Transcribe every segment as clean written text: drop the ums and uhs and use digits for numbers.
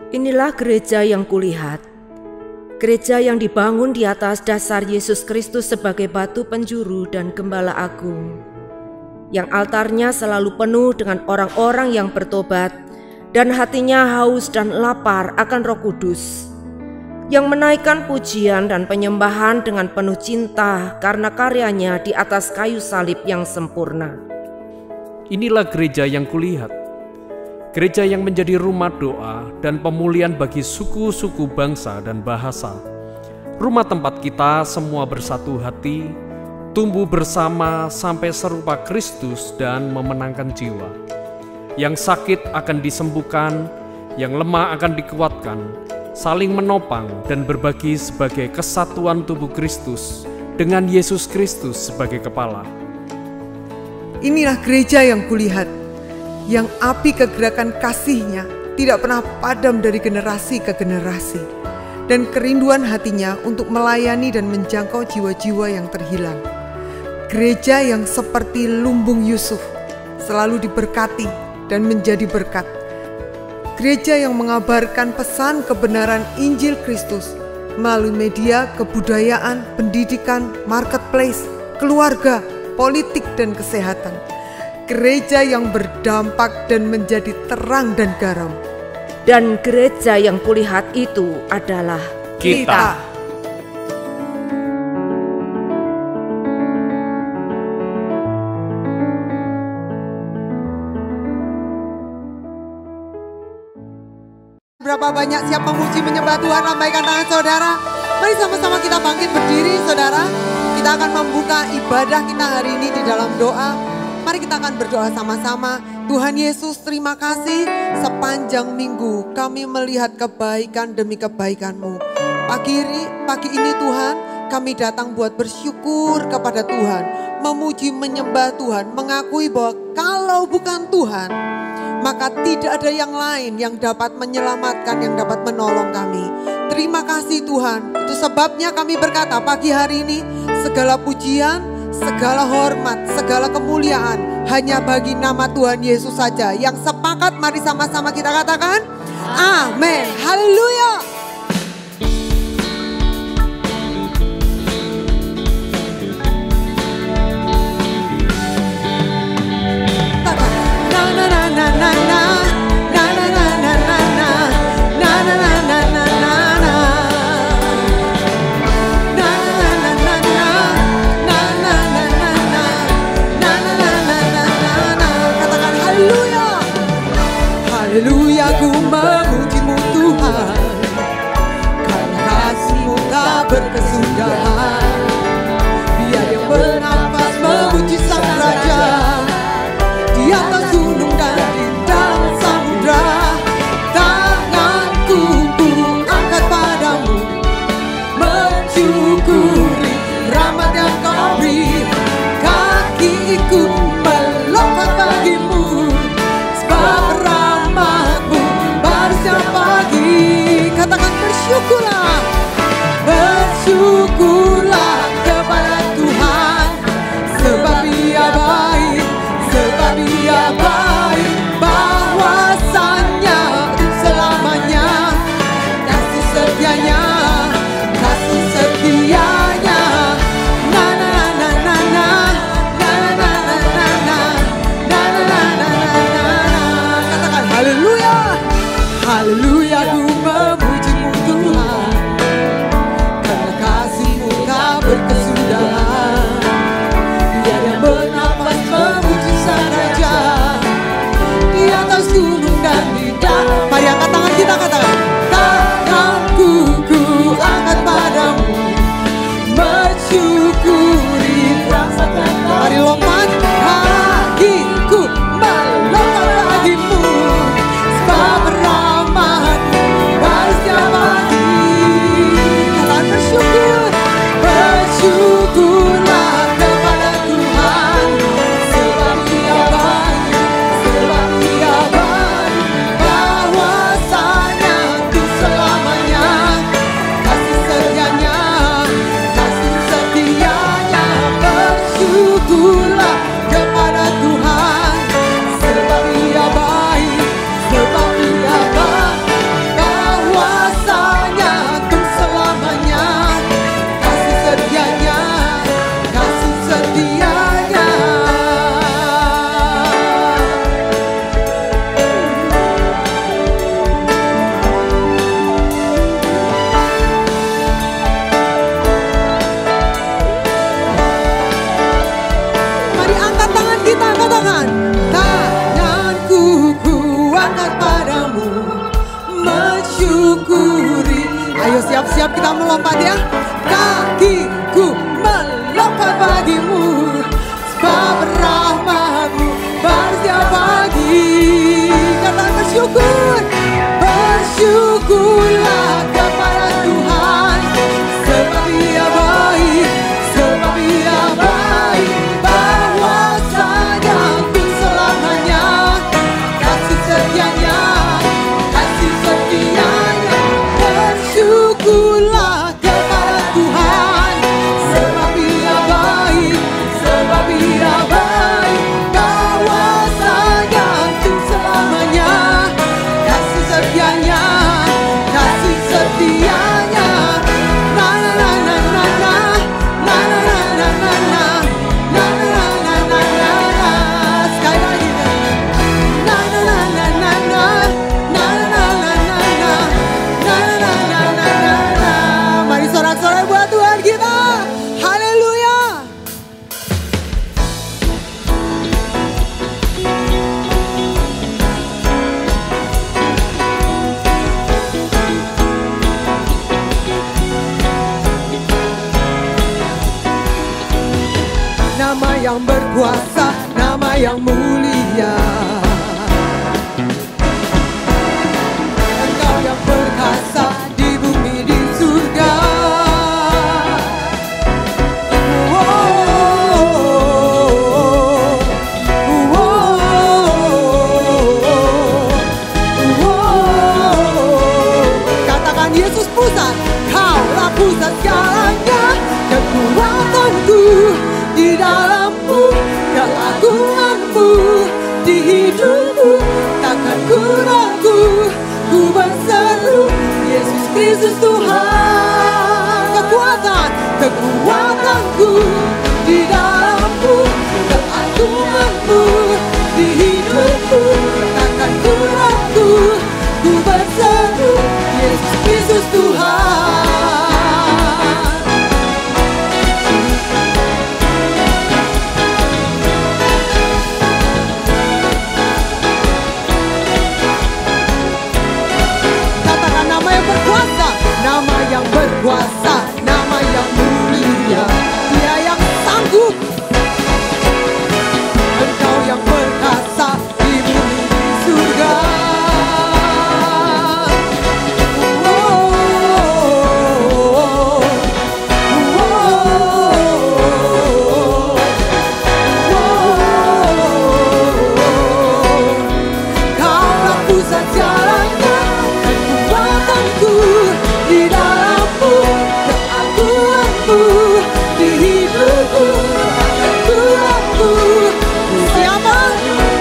Inilah gereja yang kulihat, gereja yang dibangun di atas dasar Yesus Kristus sebagai batu penjuru dan gembala agung, yang altarnya selalu penuh dengan orang-orang yang bertobat dan hatinya haus dan lapar akan Roh Kudus, yang menaikkan pujian dan penyembahan dengan penuh cinta karena karyanya di atas kayu salib yang sempurna. Inilah gereja yang kulihat, gereja yang menjadi rumah doa dan pemulihan bagi suku-suku bangsa dan bahasa. Rumah tempat kita semua bersatu hati, tumbuh bersama sampai serupa Kristus dan memenangkan jiwa. Yang sakit akan disembuhkan, yang lemah akan dikuatkan, saling menopang dan berbagi sebagai kesatuan tubuh Kristus dengan Yesus Kristus sebagai kepala. Inilah gereja yang kulihat, yang api kegerakan kasih-Nya tidak pernah padam dari generasi ke generasi, dan kerinduan hatinya untuk melayani dan menjangkau jiwa-jiwa yang terhilang. Gereja yang seperti lumbung Yusuf, selalu diberkati dan menjadi berkat. Gereja yang mengabarkan pesan kebenaran Injil Kristus melalui media, kebudayaan, pendidikan, marketplace, keluarga, politik, dan kesehatan. Gereja yang berdampak dan menjadi terang dan garam. Dan gereja yang kulihat itu adalah Kita. Berapa banyak siap memuji menyembah Tuhan, lambaikan tangan saudara. Mari sama-sama kita bangkit berdiri saudara. Kita akan membuka ibadah kita hari ini di dalam doa. Mari kita akan berdoa sama-sama. Tuhan Yesus, terima kasih sepanjang minggu kami melihat kebaikan demi kebaikan-Mu. Pagi ini Tuhan, kami datang buat bersyukur kepada Tuhan, memuji menyembah Tuhan, mengakui bahwa kalau bukan Tuhan, maka tidak ada yang lain yang dapat menyelamatkan, yang dapat menolong kami. Terima kasih Tuhan. Itu sebabnya kami berkata pagi hari ini, segala pujian, segala hormat, segala kemuliaan hanya bagi nama Tuhan Yesus saja. Yang sepakat mari sama-sama kita katakan, amin. Haleluya. Haleluya, ku memuji-Mu Tuhan. Ayo siap-siap kita melompat ya. Kakiku melompat bagimu, sebab rahmat-Mu baru setiap pagi. Kata bersyukur, bersyukurlah kepada Tuhan, sebab Ia baik, sebab Ia baik, bahwasanya untuk selamanya kasih setianya, kasih setianya. Bersyukurlah kepada Tuhan, sebab Ia baik, sebab Ia baik, bahwasanya untuk selamanya kasih setianya, kasih setianya. Na na na na na na, na na na na na na, na na na na na na. Sekali lagi. Na na na na na na, na na na na na, na na na na na na. Mari sorak-sorai buat Tuhan kita. Haleluya. Nama yang berkuasa, nama yang mulia. Engkau yang perkasa di bumi di surga. Katakan Yesus pusat, Kaulah pusat segalanya, kekuatanku di dalam-Mu, keagungan-Mu di hidupku, takkan ku ragu, ku berseru, Yesus Kristus Tuhan. Kekuatanku di dalam-Mu, keagungan-Mu di hidupku, takkan ku ragu, ku berseru, Yesus Kristus Tuhan. Nama yang berkuasa, nama yang mulia, Dia yang sanggup. Engkau yang perkasa di bumi di surga. Kaulah pusat segalanya, kekuatanku di dalam-Mu, keagungan-Mu di hidupku, takkan ku ragu. Siapa?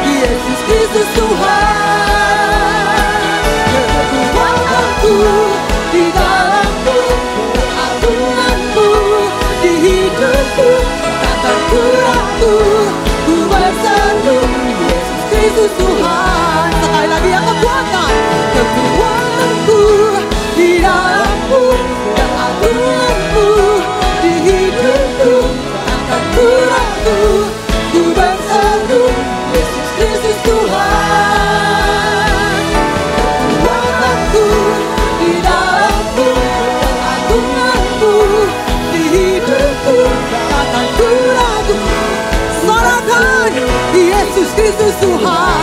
Yesus Kristus Tuhan. Kekuatanku di dalam-Mu, keagungan-Mu di hidupku, takkan ku ragu, ku berseru, Yesus Kristus Tuhan. Sekali lagi yang kekuatan, kekuatanku di dalam-Mu, keagungan-Mu di hidupku, takkan ku ragu, ku berseru, Yesus Kristus Tuhan. Kekuatanku di dalam-Mu, keagungan-Mu di hidupku, takkan ku ragu. Sorakan Yesus Kristus Tuhan.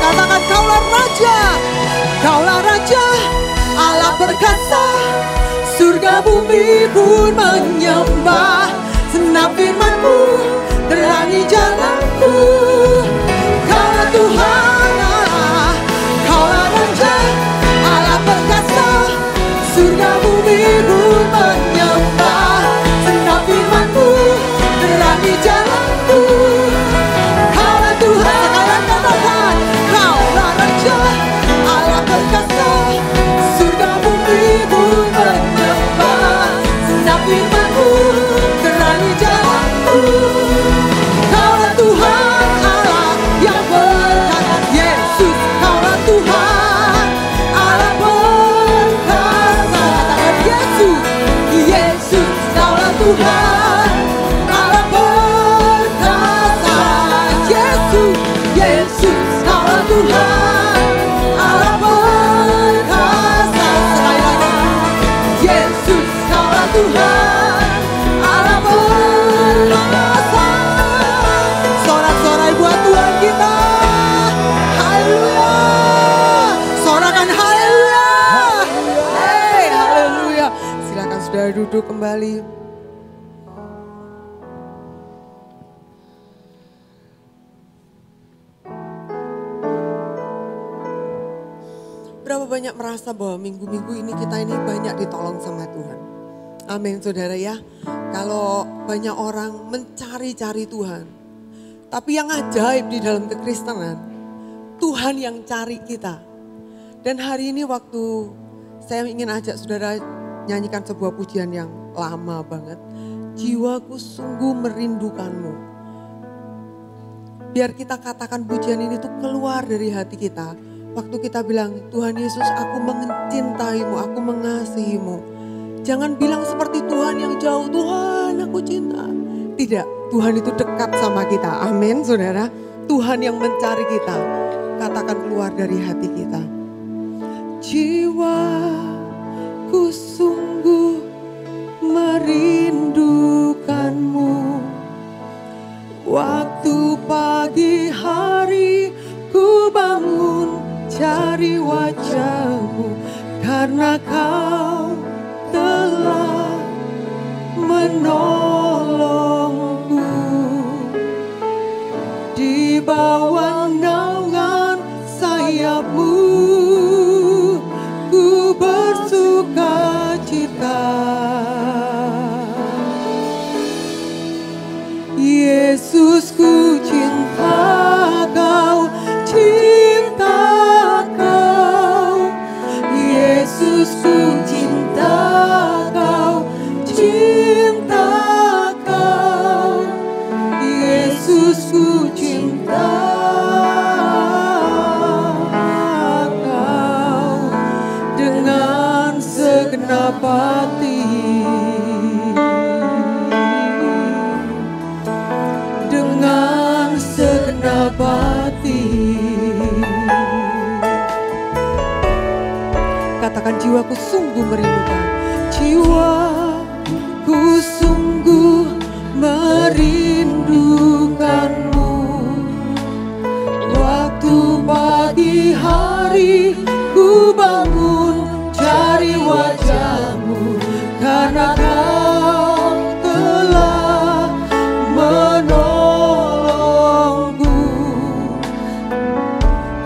Katakan Kaulah Raja, Kaulah Raja, Allah perkasa, surga bumi pun menyembah. Senap firman-Mu terani jalanku. Kaulah Tuhan Allah, Kaulah Raja, Allah perkasa, surga bumi pun menyembah. Senap firman-Mu terani jalanku. Kaulah Tuhan, sekalian katakan, Kaulah Raja, Allah perkasa, surga bumi pun menyembah. Senap firman-Mu terani jalanku. duduk kembali. Berapa banyak merasa bahwa minggu-minggu ini kita ini banyak ditolong sama Tuhan. Amin saudara ya. Kalau banyak orang mencari-cari Tuhan. Tapi yang ajaib di dalam kekristenan, Tuhan yang cari kita. Dan hari ini waktu saya ingin ajak saudara nyanyikan sebuah pujian yang lama banget. Jiwaku sungguh merindukanmu. Biar kita katakan pujian ini tuh keluar dari hati kita. Waktu kita bilang, Tuhan Yesus aku mencintaimu, aku mengasihimu. Jangan bilang seperti Tuhan yang jauh, Tuhan aku cinta. Tidak, Tuhan itu dekat sama kita. Amin saudara. Tuhan yang mencari kita. Katakan keluar dari hati kita. Jiwaku sungguh merindukanmu. Waktu pagi hari ku bangun cari wajahmu. Karena kau telah menolongku. Di bawah naungan sayapmu ku bersuka cita. Yesus ku cinta kau, cinta kau. Yesus ku cinta kau, cinta kau. Yesus ku cinta kau dengan segenap hati. Dengan segenap hati. Katakan jiwaku sungguh merindukan. Jiwaku sungguh merindukanmu. Waktu pagi hari ku bangun cari wajahmu. Karena kau telah menolongku.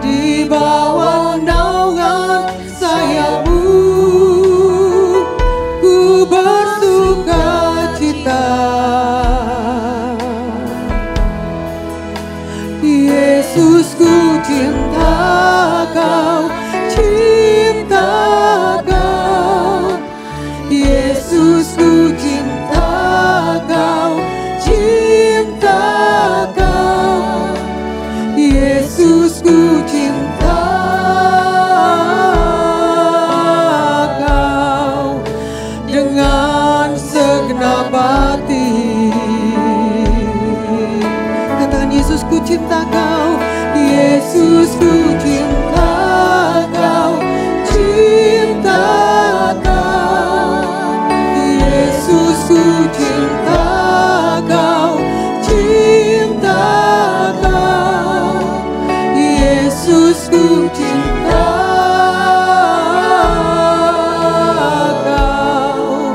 Di bawah naungan sayapmu ku bersuka cita. Yesus ku cinta kau, cinta kau. Yesus ku cinta kau, cinta kau. Yesus ku cinta kau dengan segenap hati. Katakan Yesus ku cinta kau, Yesus ku cinta kau, cinta kau. Yesus ku cinta kau, cinta kau. Yesus ku cinta kau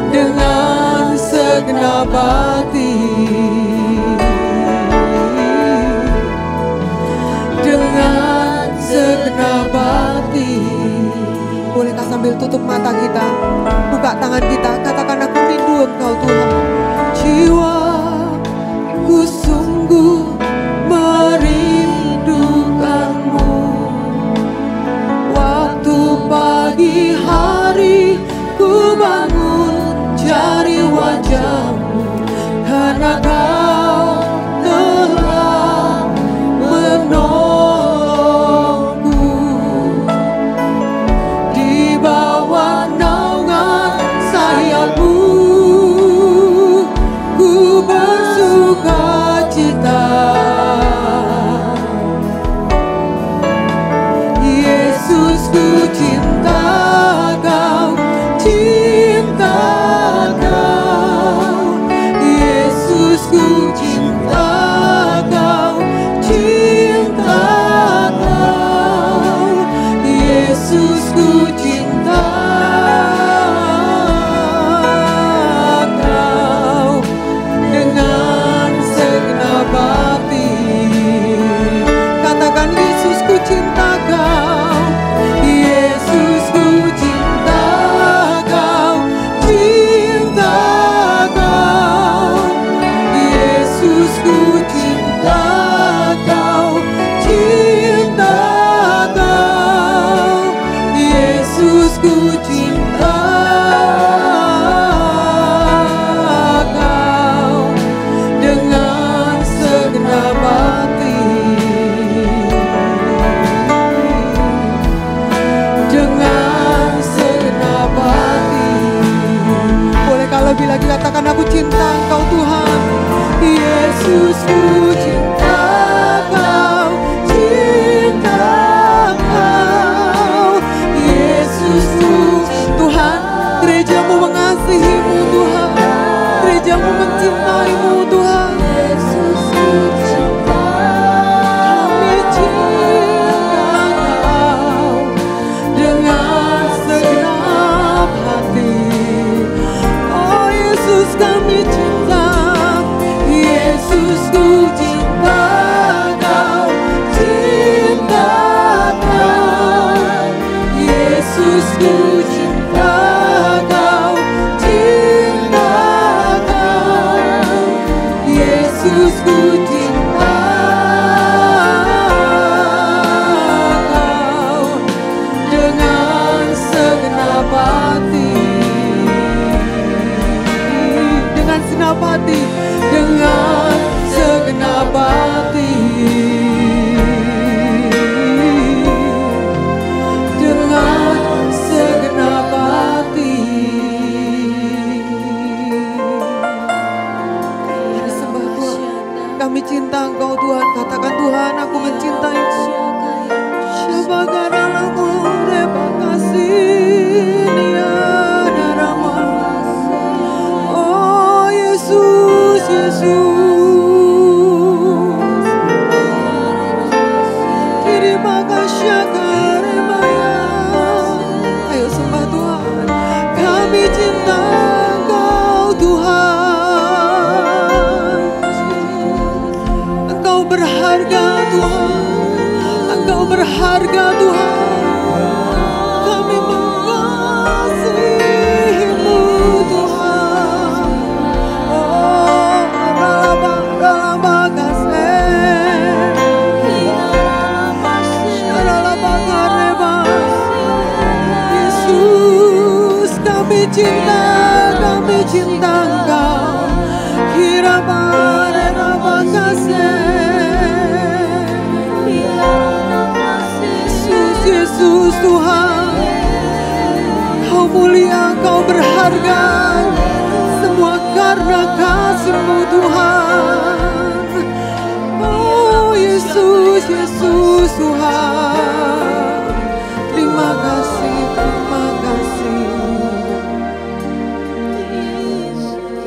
dengan segenap hati. Dengan segenap hati. Bolehkah sambil tutup mata kita, buka tangan kita, katakan aku rindu Engkau Tuhan. Jiwaku sungguh merindukanmu. Waktu pagi hari ku bangun cari wajahmu. Karena kau telah menolongku. Di bawah naungan sayapmu mencinta Engkau Tuhan. Katakan Tuhan, aku mencintai Engkau. Shabagaramu reba kasih niadarama. Oh Yesus, Yesus. Terima kasih karemaya. Ayo sembah Tuhan. Kami cinta Engkau Tuhan. Engkau berharga Tuhan. Engkau berharga Tuhan. Kami mengasihi-Mu Tuhan. Oh, ralaba kasih. Ralaba kareba. Yesus, kami cinta Engkau. Kiraba ralaba kasih. Yesus Tuhan, Kau mulia, Kau berharga, semua karena kasih-Mu Tuhan. Oh Yesus, Yesus Tuhan, terima kasih, terima kasih.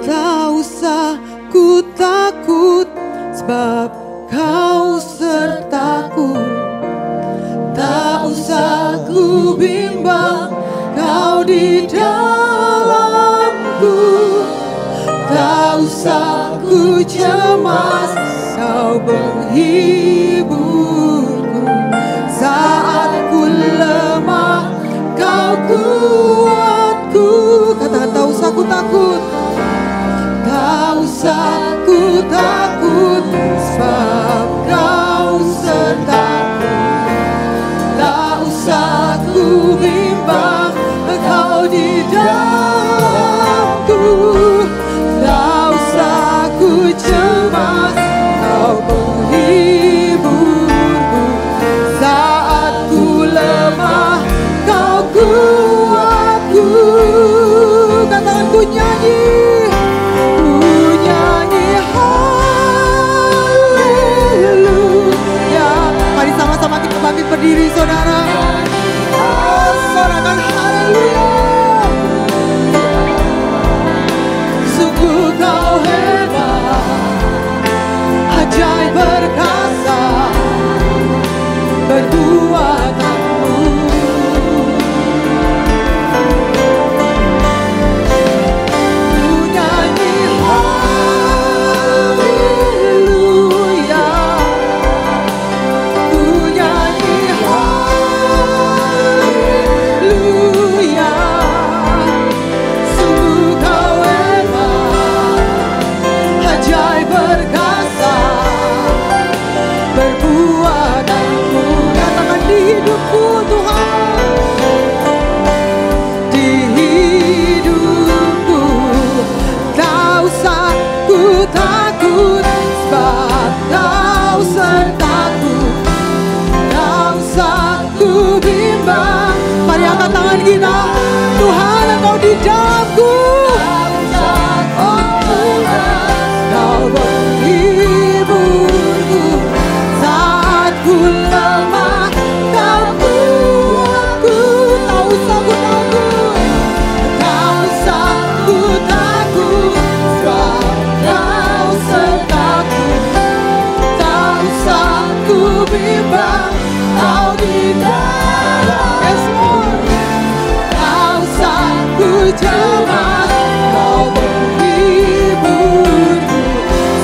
Tak usah ku takut, sebab Kau sertaku. Tak usah ku bimbang, Kau di dalamku. Tak usah ku cemas, Kau menghiburku. Saat ku lemah, Kau kuatku. Katakan tak usah ku takut. Tak usah ku takut, sebab Kau sertaku. Tak usah ku bimbang, Engkau di dalamku. Tak usah ku cemas, Kau menghiburku. Saat ku lemah, Kau kuatku. Katakan ku nyanyi haleluya. Mari sama-sama kita bangkit berdiri saudara. Sorakan haleluya. Sungguh Kau hebat, ajaib perkasa, perbuatanmu. Ku nyanyi haleluya. Ku nyanyi haleluya. Sungguh Kau hebat, ajaib perkasa, perbuatanmu. Katakan di hidupku Tuhan, di hidupku. Tak usah ku takut, sebab Kau sertaku. Tak usah ku bimbang. Mari angkat tangan kita. Tuhan, Engkau di dalamku. Oh Tuhan, Kau menghiburku. Saat ku lemah, Kau kuatku. Tak usah ku takut. Tak usah ku takut, sebab Kau sertaku. Tak usah ku bimbang, Kau di dalam. Yes Lord. Tak usah ku cemas, Kau menghiburku.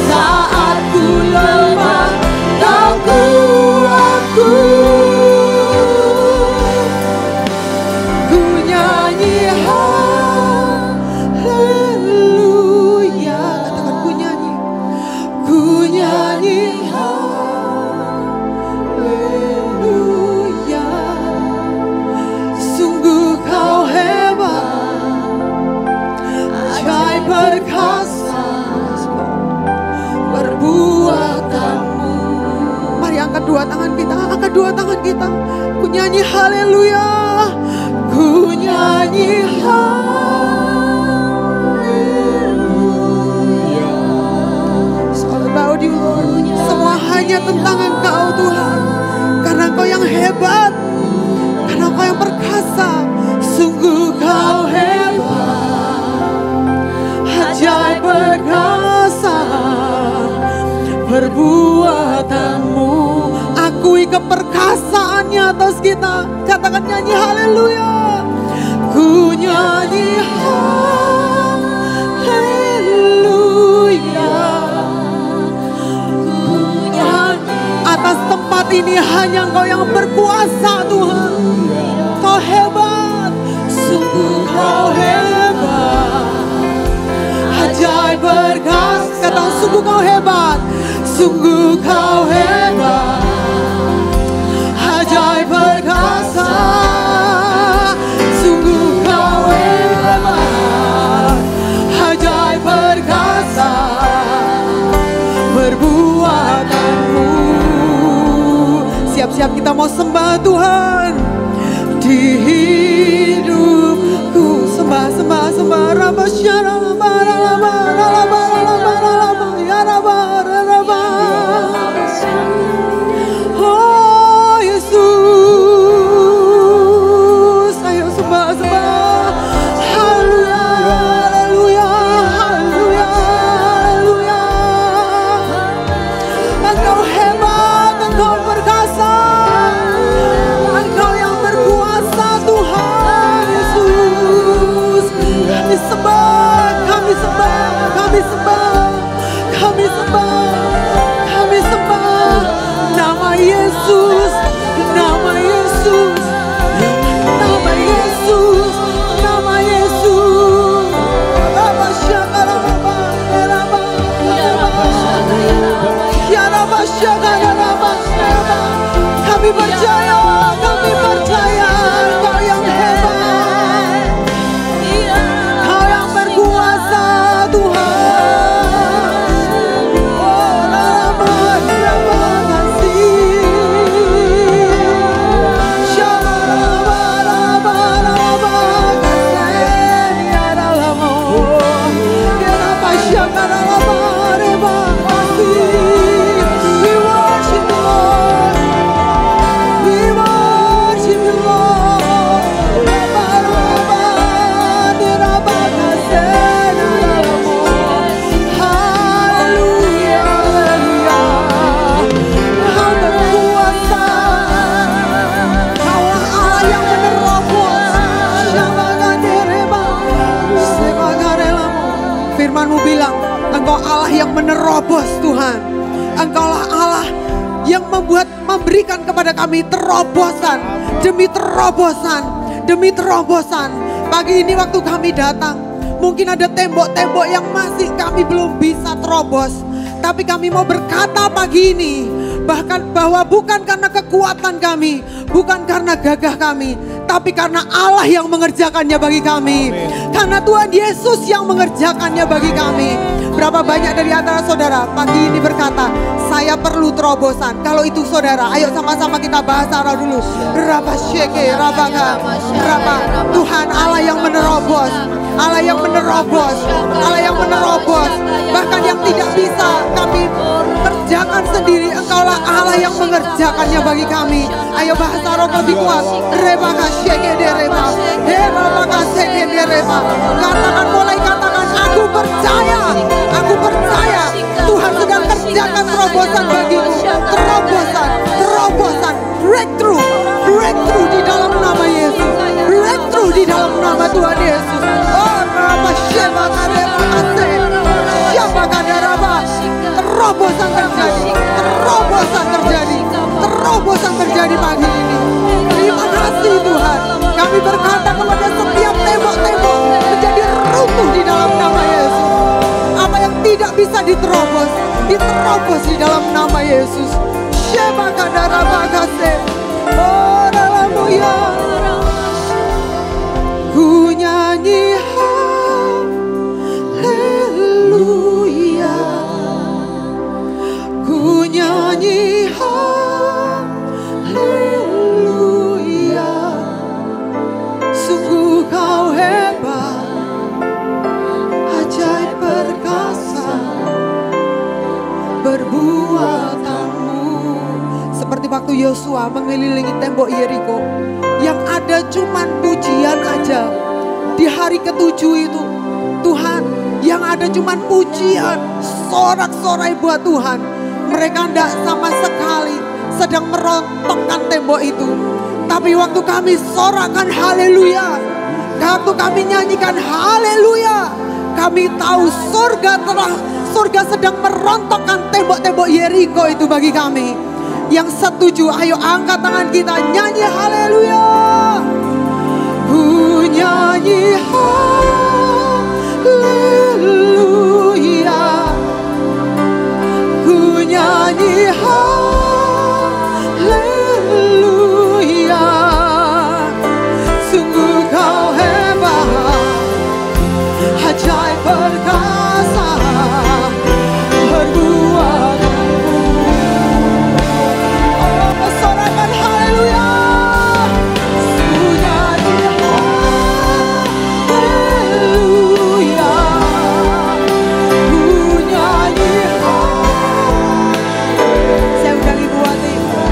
Saat ku lemah, Kau kuatku. Ku nyanyi haleluya. Katakan ku nyanyi. Ku nyanyi haleluya. Sungguh Kau hebat, ajaib perkasa, perbuatanmu. Mari angkat dua tangan kita, angkat dua tangan kita. Ku nyanyi haleluya. Ku nyanyi haleluya. It's all about you Lord. berkuasa, sungguh kau hebat, ajaib perkasa perbuatanmu. Akui keperkasaannya atas kita. Katakan, nyanyi haleluya. Ku nyanyi haleluya. Ku nyanyi. Atas tempat ini hanya Engkau yang berkuasa Tuhan. Kau hebat, sungguh kau hebat, ajaib perkasa. Katakan, sungguh kau hebat, sungguh kau hebat, ajaib perkasa. Sungguh kau hebat, ajaib perkasa perbuatanmu. Siap-siap kita mau sembah Tuhan. Di hidupku sembah, sembah, sembah. Rabasyara, rabaraba, ralaba, ralaba, ralaba, ya raba, ralaba. Oh Yesus, ayo sembah, sembah. Haleluya, haleluya, haleluya, haleluya. Engkau hebat, Engkau perkasa, Engkau yang berkuasa Tuhan Yesus. Kami sembah, kami sembah, kami sembah, kami sembah, kami sembah. Nama Yesus, nama Yesus, nama Yesus, nama Yesus. Raba syakara raba, raba, raba, ya raba syakara raba, raba. Kami percaya, kami percaya Engkau yang hebat, Kau yang berkuasa Tuhan. Oh raba, raba kasih. Syaraba, raba, raba kasih. Ya ralamo, ya raba syakara raba, raba kasih. We worship you Lord, we worship you Lord. Raba, raba, di raba kasih. Ya ralamo. Haleluya, haleluya. Kau berkuasa, Kaulah Allah yang menerobos. Syabagadereba, sebagarelamu. Firman-Mu bilang, Engkau Allah yang menerobos Tuhan. Engkaulah Allah yang memberikan kepada kami terobosan demi terobosan demi terobosan. Pagi ini waktu kami datang, mungkin ada tembok-tembok yang masih kami belum bisa terobos. Tapi kami mau berkata pagi ini, bahkan bahwa bukan karena kekuatan kami, bukan karena gagah kami, tapi karena Allah yang mengerjakannya bagi kami. Karena Tuhan Yesus yang mengerjakannya bagi kami. Berapa banyak dari antara saudara pagi ini berkata, saya perlu terobosan. Kalau itu saudara, ayo sama-sama kita bahas arah dulu. Raba syeke, rabaga, raba. Tuhan Allah yang menerobos, Allah yang menerobos, Allah yang menerobos. Bahkan yang tidak bisa kami kerjakan sendiri, Engkaulah Allah yang mengerjakannya bagi kami. Ayo bahasa roh lebih kuat. Reba kasyeke dereba, reba kasyeke dereba. Katakan, mulai katakan, aku percaya, aku percaya Tuhan sedang kerjakan terobosan bagiku. Terobosan, terobosan, breakthrough, breakthrough di dalam nama Yesus, breakthrough di dalam nama Tuhan Yesus. Oh, raba syeba kareba ase, syaba kadaraba. Terobosan terjadi, terobosan terjadi, terobosan terjadi pagi ini. Terima kasih Tuhan. Kami berkata kepada setiap tembok-tembok menjadi runtuh di dalam nama Yesus. Apa yang tidak bisa diterobos, diterobos di dalam nama Yesus. Syeba kadaraba kase. Oh, haleluya. Ku nyanyi haleluya. Ku nyanyi haleluya. Sungguh kau hebat, ajaib perkasa perbuatanmu. Seperti waktu waktu Yosua mengelilingi tembok Yeriko, yang ada cuman pujian aja. Di hari ke-7 itu, Tuhan, yang ada cuman pujian, sorak-sorai buat Tuhan. Mereka tidak sama sekali sedang merontokkan tembok itu. Tapi waktu kami sorakan haleluya, waktu kami nyanyikan haleluya, kami tahu surga sedang merontokkan tembok-tembok Yeriko itu bagi kami. Yang setuju, ayo angkat tangan kita, nyanyi haleluya. Ku nyanyi haleluya, ku nyanyi haleluya. Sungguh kau hebat, ajaib perkasa perbuatanmu. Oh, sorakan haleluya. Ku nyanyi haleluya, ku nyanyi haleluya. Saya ulangi buat itu.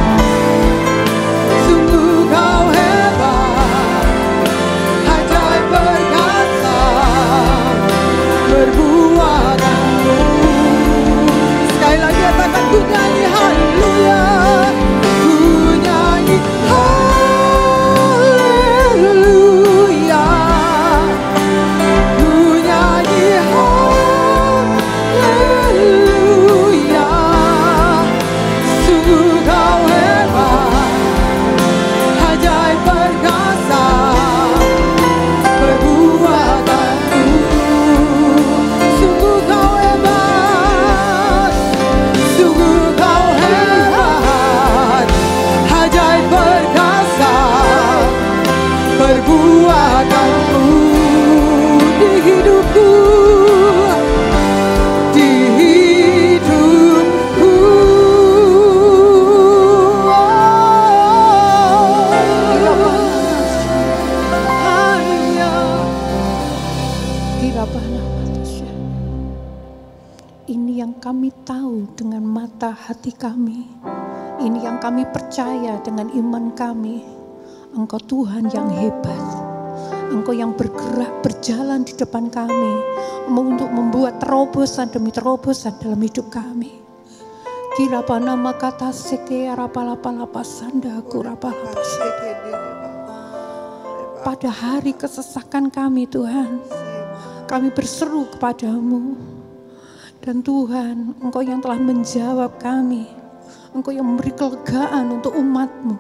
Sungguh kau hebat, ajaib perkasa perbuatanmu. Sekali lagi katakan, ku nyanyi haleluya, ku nyanyi haleluya, ku nyanyi haleluya. Sungguh kau hebat, ajaib perkasa perbuatanmu. Sungguh kau hebat, sungguh kau hebat, ajaib perkasa perbuatanmu di hidupku, di hidupku. Ini yang kami tahu dengan mata hati kami. Ini yang kami percaya dengan iman kami. Engkau Tuhan yang hebat. Engkau yang bergerak, berjalan di depan kami untuk membuat terobosan demi terobosan dalam hidup kami. Kirapa nama kata seke rapalapa sanda kurapalapa sanda. Pada hari kesesakan kami Tuhan, kami berseru kepadamu. Dan Tuhan, Engkau yang telah menjawab kami. Engkau yang memberi kelegaan untuk umat-Mu.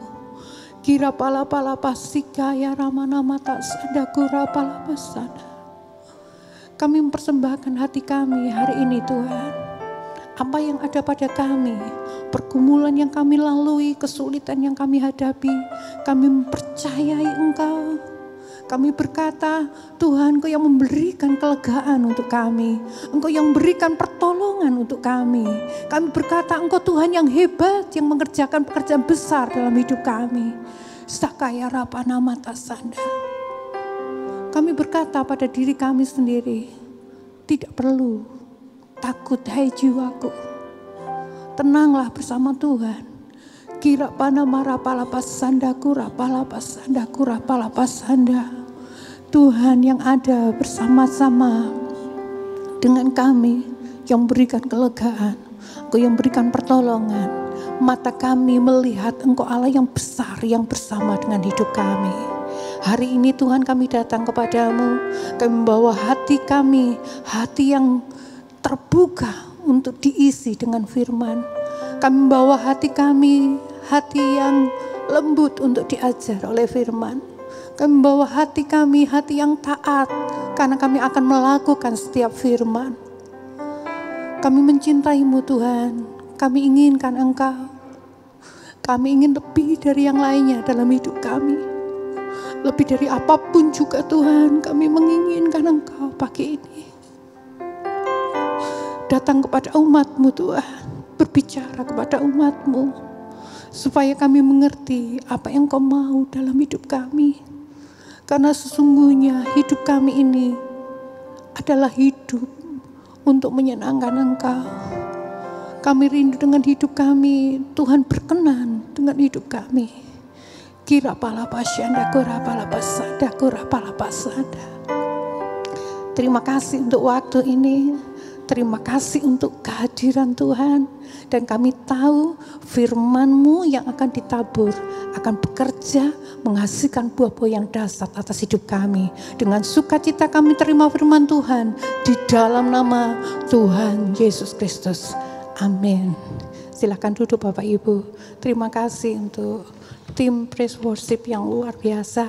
Kira palapa sikaya ramana mata sadaku rapalapa sada. Kami mempersembahkan hati kami hari ini Tuhan. Apa yang ada pada kami, pergumulan yang kami lalui, kesulitan yang kami hadapi, kami mempercayai Engkau. Kami berkata, Tuhan, Engkau yang memberikan kelegaan untuk kami. Engkau yang memberikan pertolongan untuk kami. Kami berkata, Engkau Tuhan yang hebat, yang mengerjakan pekerjaan besar dalam hidup kami. Sakaya rapana mata sanda. Kami berkata pada diri kami sendiri, tidak perlu takut hai jiwaku. Tenanglah bersama Tuhan. Kira pana marapalapas sandaku rapalapas sandaku rapalapas sanda. Tuhan yang ada bersama-sama dengan kami, yang berikan kelegaan, Engkau yang berikan pertolongan. Mata kami melihat Engkau Allah yang besar, yang bersama dengan hidup kami. Hari ini Tuhan kami datang kepadamu, kami membawa hati kami, hati yang terbuka untuk diisi dengan firman. Kami membawa hati kami, hati yang lembut untuk diajar oleh firman. Kami membawa hati kami, hati yang taat, karena kami akan melakukan setiap firman. Kami mencintaimu Tuhan, kami inginkan Engkau. Kami ingin lebih dari yang lainnya dalam hidup kami. Lebih dari apapun juga Tuhan, kami menginginkan Engkau pagi ini. Datang kepada umat-Mu Tuhan, berbicara kepada umat-Mu, supaya kami mengerti apa yang Kau mau dalam hidup kami. Karena sesungguhnya hidup kami ini adalah hidup untuk menyenangkan Engkau. Kami rindu dengan hidup kami. Tuhan berkenan dengan hidup kami. Kira pala pasyanda, kura pala pasada, kura pala pasada. Terima kasih untuk waktu ini. Terima kasih untuk kehadiran Tuhan. Dan kami tahu firman-Mu yang akan ditabur akan bekerja menghasilkan buah-buah yang dahsyat atas hidup kami. Dengan sukacita kami terima firman Tuhan di dalam nama Tuhan Yesus Kristus. Amin. Silakan duduk Bapak Ibu. Terima kasih untuk tim praise worship yang luar biasa.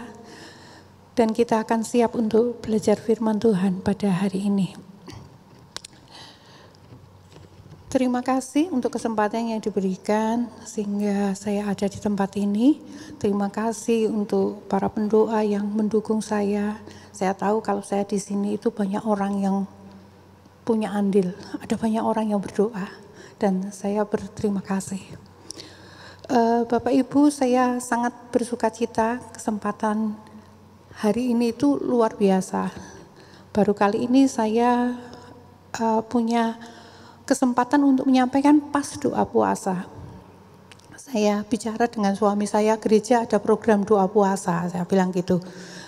Dan kita akan siap untuk belajar firman Tuhan pada hari ini. Terima kasih untuk kesempatan yang diberikan sehingga saya ada di tempat ini. Terima kasih untuk para pendoa yang mendukung saya. Saya tahu kalau saya di sini itu banyak orang yang punya andil, ada banyak orang yang berdoa dan saya berterima kasih. Bapak Ibu, saya sangat bersukacita kesempatan hari ini itu luar biasa. Baru kali ini saya punya kesempatan untuk menyampaikan pas doa puasa. Saya bicara dengan suami saya, gereja ada program doa puasa, saya bilang gitu.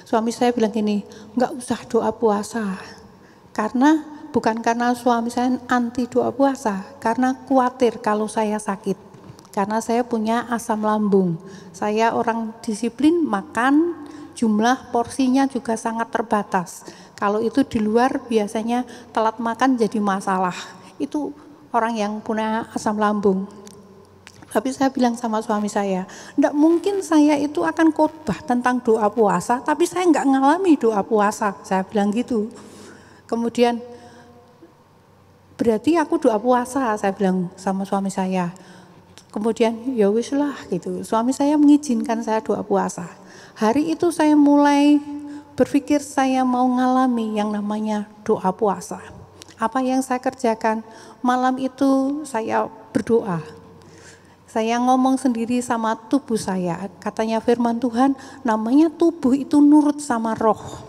Suami saya bilang gini, enggak usah doa puasa. Bukan karena suami saya anti doa puasa, karena khawatir kalau saya sakit. Karena saya punya asam lambung. Saya orang disiplin makan, jumlah porsinya juga sangat terbatas. Kalau itu di luar biasanya telat makan jadi masalah. Itu orang yang punya asam lambung. Tapi saya bilang sama suami saya, enggak mungkin saya itu akan khotbah tentang doa puasa, tapi saya enggak ngalami doa puasa. Saya bilang gitu. Kemudian, berarti aku doa puasa, saya bilang sama suami saya. Kemudian, ya wis lah gitu. Suami saya mengizinkan saya doa puasa. Hari itu saya mulai berpikir saya mau ngalami yang namanya doa puasa. Apa yang saya kerjakan? Malam itu saya berdoa. Saya ngomong sendiri sama tubuh saya. Katanya firman Tuhan, namanya tubuh itu nurut sama roh.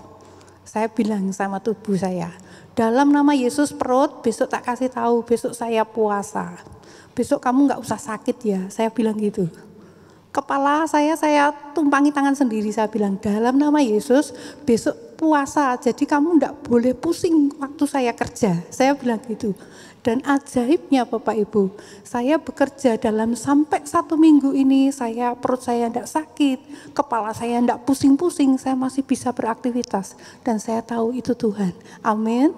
Saya bilang sama tubuh saya, dalam nama Yesus perut, besok tak kasih tahu, besok saya puasa. Besok kamu gak usah sakit ya, saya bilang gitu. Kepala saya tumpangi tangan sendiri, saya bilang dalam nama Yesus besok puasa, jadi kamu enggak boleh pusing waktu saya kerja, saya bilang gitu. Dan ajaibnya Bapak Ibu, saya bekerja dalam sampai 1 minggu ini, perut saya enggak sakit, kepala saya enggak pusing-pusing, saya masih bisa beraktivitas, dan saya tahu itu Tuhan, amin.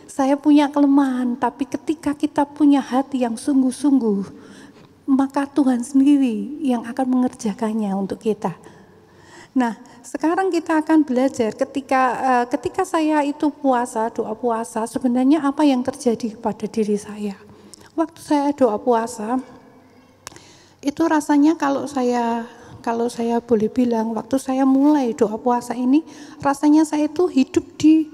Saya punya kelemahan, tapi ketika kita punya hati yang sungguh-sungguh, maka Tuhan sendiri yang akan mengerjakannya untuk kita. Nah, sekarang kita akan belajar ketika saya itu puasa, doa puasa, sebenarnya apa yang terjadi pada diri saya. Waktu saya doa puasa, itu rasanya kalau saya boleh bilang, waktu saya mulai doa puasa ini, rasanya saya itu hidup di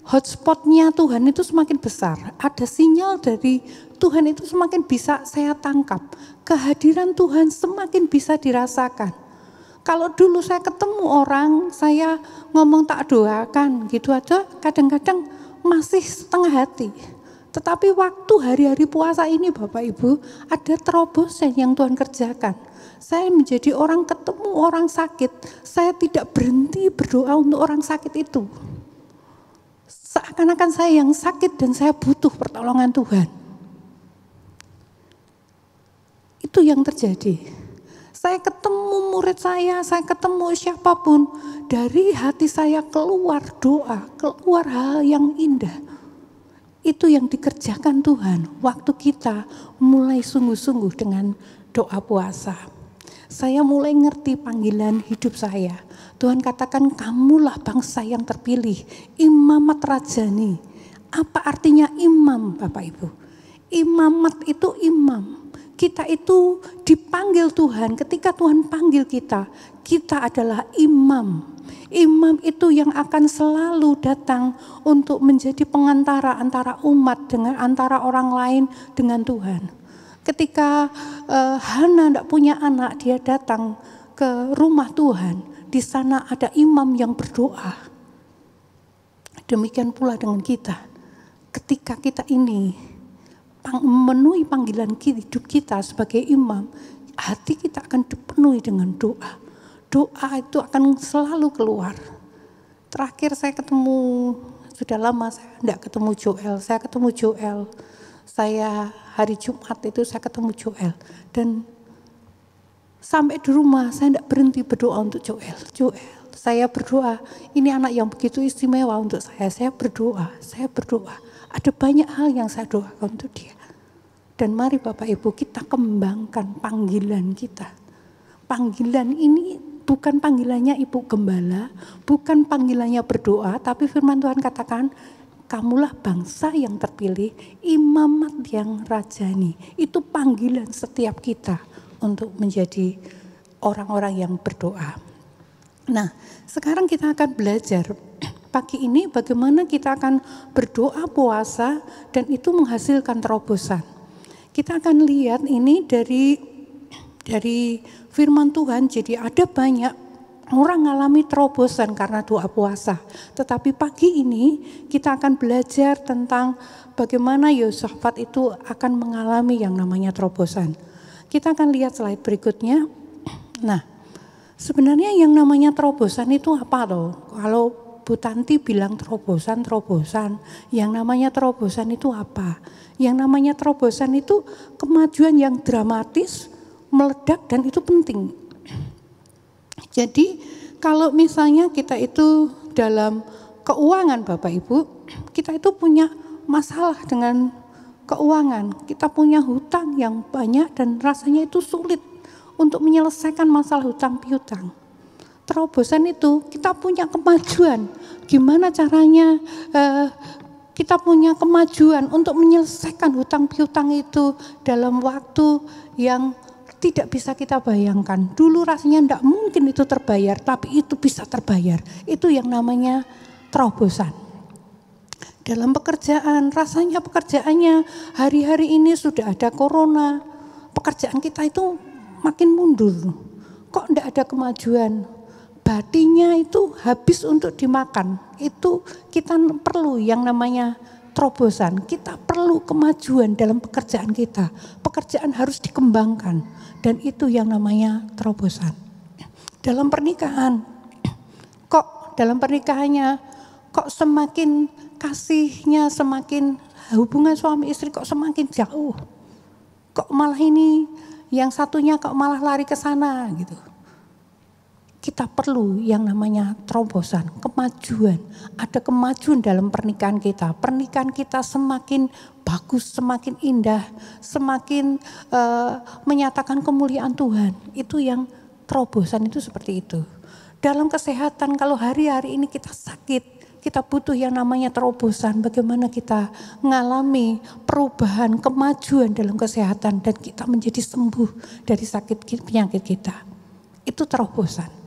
hotspotnya Tuhan itu semakin besar. Ada sinyal dari Tuhan itu semakin bisa saya tangkap. Kehadiran Tuhan semakin bisa dirasakan. Kalau dulu saya ketemu orang, saya ngomong tak doakan gitu aja, kadang-kadang masih setengah hati. Tetapi waktu hari-hari puasa ini Bapak Ibu, ada terobosan yang Tuhan kerjakan. Saya menjadi orang ketemu orang sakit, saya tidak berhenti berdoa untuk orang sakit itu. Seakan-akan saya yang sakit dan saya butuh pertolongan Tuhan. Itu yang terjadi. Saya ketemu murid saya ketemu siapapun, dari hati saya keluar doa, keluar hal yang indah. Itu yang dikerjakan Tuhan waktu kita mulai sungguh-sungguh dengan doa puasa. Saya mulai ngerti panggilan hidup saya. Tuhan katakan kamulah bangsa yang terpilih, imamat rajani. Apa artinya imam Bapak Ibu? Imamat itu imam. Kita itu dipanggil Tuhan, ketika Tuhan panggil kita adalah imam. Imam itu yang akan selalu datang untuk menjadi pengantara antara umat dengan antara orang lain dengan Tuhan. Ketika Hana tidak punya anak, dia datang ke rumah Tuhan. Di sana ada imam yang berdoa. Demikian pula dengan kita. Ketika kita ini memenuhi panggilan hidup kita sebagai imam, hati kita akan dipenuhi dengan doa. Doa itu akan selalu keluar. Terakhir saya ketemu, sudah lama saya tidak ketemu Joel. Saya ketemu Joel. Saya hari Jumat itu saya ketemu Joel. Dan sampai di rumah saya tidak berhenti berdoa untuk Joel. Joel, saya berdoa, ini anak yang begitu istimewa untuk saya. Saya berdoa. Ada banyak hal yang saya doakan untuk dia. Dan mari Bapak Ibu kita kembangkan panggilan kita. Panggilan ini bukan panggilannya Ibu Gembala, bukan panggilannya berdoa, tapi firman Tuhan katakan, kamulah bangsa yang terpilih, imamat yang rajani. Itu panggilan setiap kita untuk menjadi orang-orang yang berdoa. Nah, sekarang kita akan belajar pagi ini bagaimana kita akan berdoa puasa dan itu menghasilkan terobosan. Kita akan lihat ini dari firman Tuhan, jadi ada banyak orang mengalami terobosan karena doa puasa. Tetapi pagi ini kita akan belajar tentang bagaimana Yosafat itu akan mengalami yang namanya terobosan. Kita akan lihat slide berikutnya. Nah, sebenarnya yang namanya terobosan itu apa toh? Kalau Bu Tanti bilang terobosan, yang namanya terobosan itu apa? Yang namanya terobosan itu kemajuan yang dramatis, meledak dan itu penting. Jadi kalau misalnya kita itu dalam keuangan Bapak Ibu, kita itu punya masalah dengan keuangan, kita punya hutang yang banyak dan rasanya itu sulit untuk menyelesaikan masalah hutang piutang. Terobosan itu kita punya kemajuan, gimana caranya kita punya kemajuan untuk menyelesaikan hutang piutang itu dalam waktu yang tidak bisa kita bayangkan. Dulu rasanya tidak mungkin itu terbayar, tapi itu bisa terbayar. Itu yang namanya terobosan. Dalam pekerjaan, rasanya pekerjaannya hari-hari ini sudah ada corona, pekerjaan kita itu makin mundur. Kok tidak ada kemajuan? Batinya itu habis untuk dimakan. Itu kita perlu yang namanya terobosan. Kita perlu kemajuan dalam pekerjaan kita. Pekerjaan harus dikembangkan dan itu yang namanya terobosan. Dalam pernikahan, dalam pernikahannya kok semakin kasihnya, semakin hubungan suami istri kok semakin jauh. Kok malah ini yang satunya kok malah lari ke sana gitu. Kita perlu yang namanya terobosan, kemajuan. Ada kemajuan dalam pernikahan kita. Pernikahan kita semakin bagus, semakin indah, semakin menyatakan kemuliaan Tuhan. Itu yang terobosan itu seperti itu. Dalam kesehatan kalau hari-hari ini kita sakit, kita butuh yang namanya terobosan. Bagaimana kita mengalami perubahan, kemajuan dalam kesehatan dan kita menjadi sembuh dari sakit penyakit kita. Itu terobosan.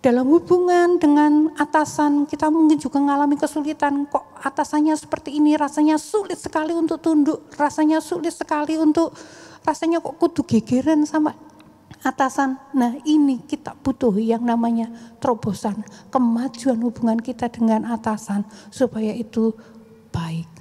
Dalam hubungan dengan atasan, kita mungkin juga mengalami kesulitan. Kok atasannya seperti ini, rasanya sulit sekali untuk tunduk, rasanya sulit sekali untuk, rasanya kok kudu gegeran sama atasan. Nah ini kita butuh yang namanya terobosan, kemajuan hubungan kita dengan atasan supaya itu baik.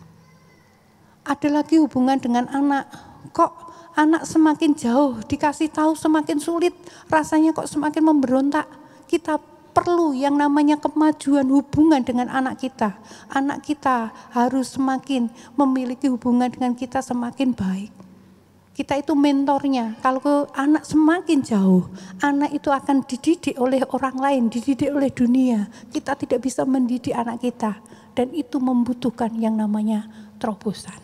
Ada lagi hubungan dengan anak, kok anak semakin jauh, dikasih tahu semakin sulit, rasanya kok semakin memberontak. Kita perlu yang namanya kemajuan hubungan dengan anak kita. Anak kita harus semakin memiliki hubungan dengan kita semakin baik. Kita itu mentornya. Kalau anak semakin jauh, anak itu akan dididik oleh orang lain, dididik oleh dunia. Kita tidak bisa mendidik anak kita. Dan itu membutuhkan yang namanya terobosan.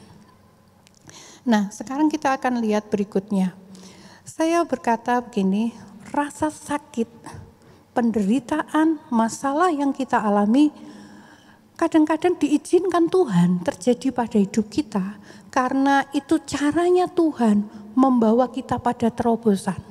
Nah, sekarang kita akan lihat berikutnya. Saya berkata begini, rasa sakit, penderitaan, masalah yang kita alami kadang-kadang diizinkan Tuhan terjadi pada hidup kita karena itu caranya Tuhan membawa kita pada terobosan.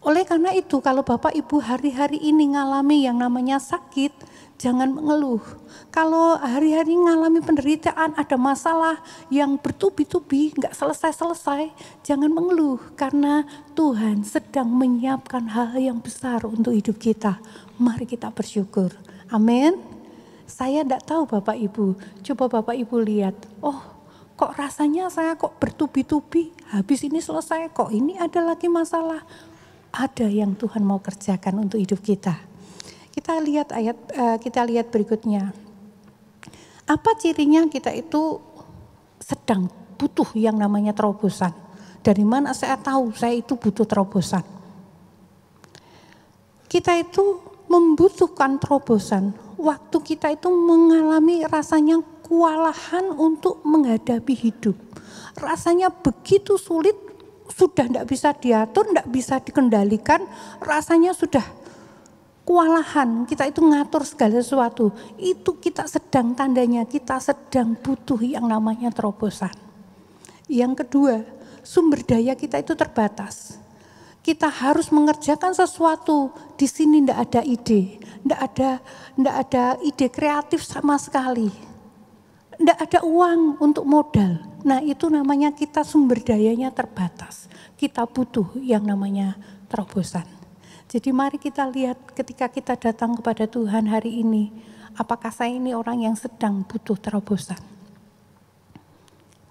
Oleh karena itu kalau Bapak Ibu hari-hari ini ngalami yang namanya sakit, jangan mengeluh. Kalau hari-hari ngalami penderitaan, ada masalah yang bertubi-tubi, enggak selesai-selesai, jangan mengeluh. Karena Tuhan sedang menyiapkan hal yang besar untuk hidup kita. Mari kita bersyukur. Amin. Saya enggak tahu Bapak Ibu, coba Bapak Ibu lihat, oh kok rasanya saya kok bertubi-tubi, habis ini selesai, kok ini ada lagi masalah. Ada yang Tuhan mau kerjakan untuk hidup kita. Kita lihat berikutnya. Apa cirinya kita itu sedang butuh yang namanya terobosan? Dari mana saya tahu saya itu butuh terobosan? Kita itu membutuhkan terobosan. Waktu kita itu mengalami rasanya kewalahan untuk menghadapi hidup. Rasanya begitu sulit, sudah tidak bisa diatur, tidak bisa dikendalikan, rasanya sudah kewalahan, kita itu ngatur segala sesuatu. Itu kita sedang tandanya, kita sedang butuh yang namanya terobosan. Yang kedua, sumber daya kita itu terbatas. Kita harus mengerjakan sesuatu, di sini tidak ada ide, tidak ada ide kreatif sama sekali. Tidak ada uang untuk modal. Nah itu namanya kita sumber dayanya terbatas. Kita butuh yang namanya terobosan. Jadi mari kita lihat ketika kita datang kepada Tuhan hari ini, apakah saya ini orang yang sedang butuh terobosan.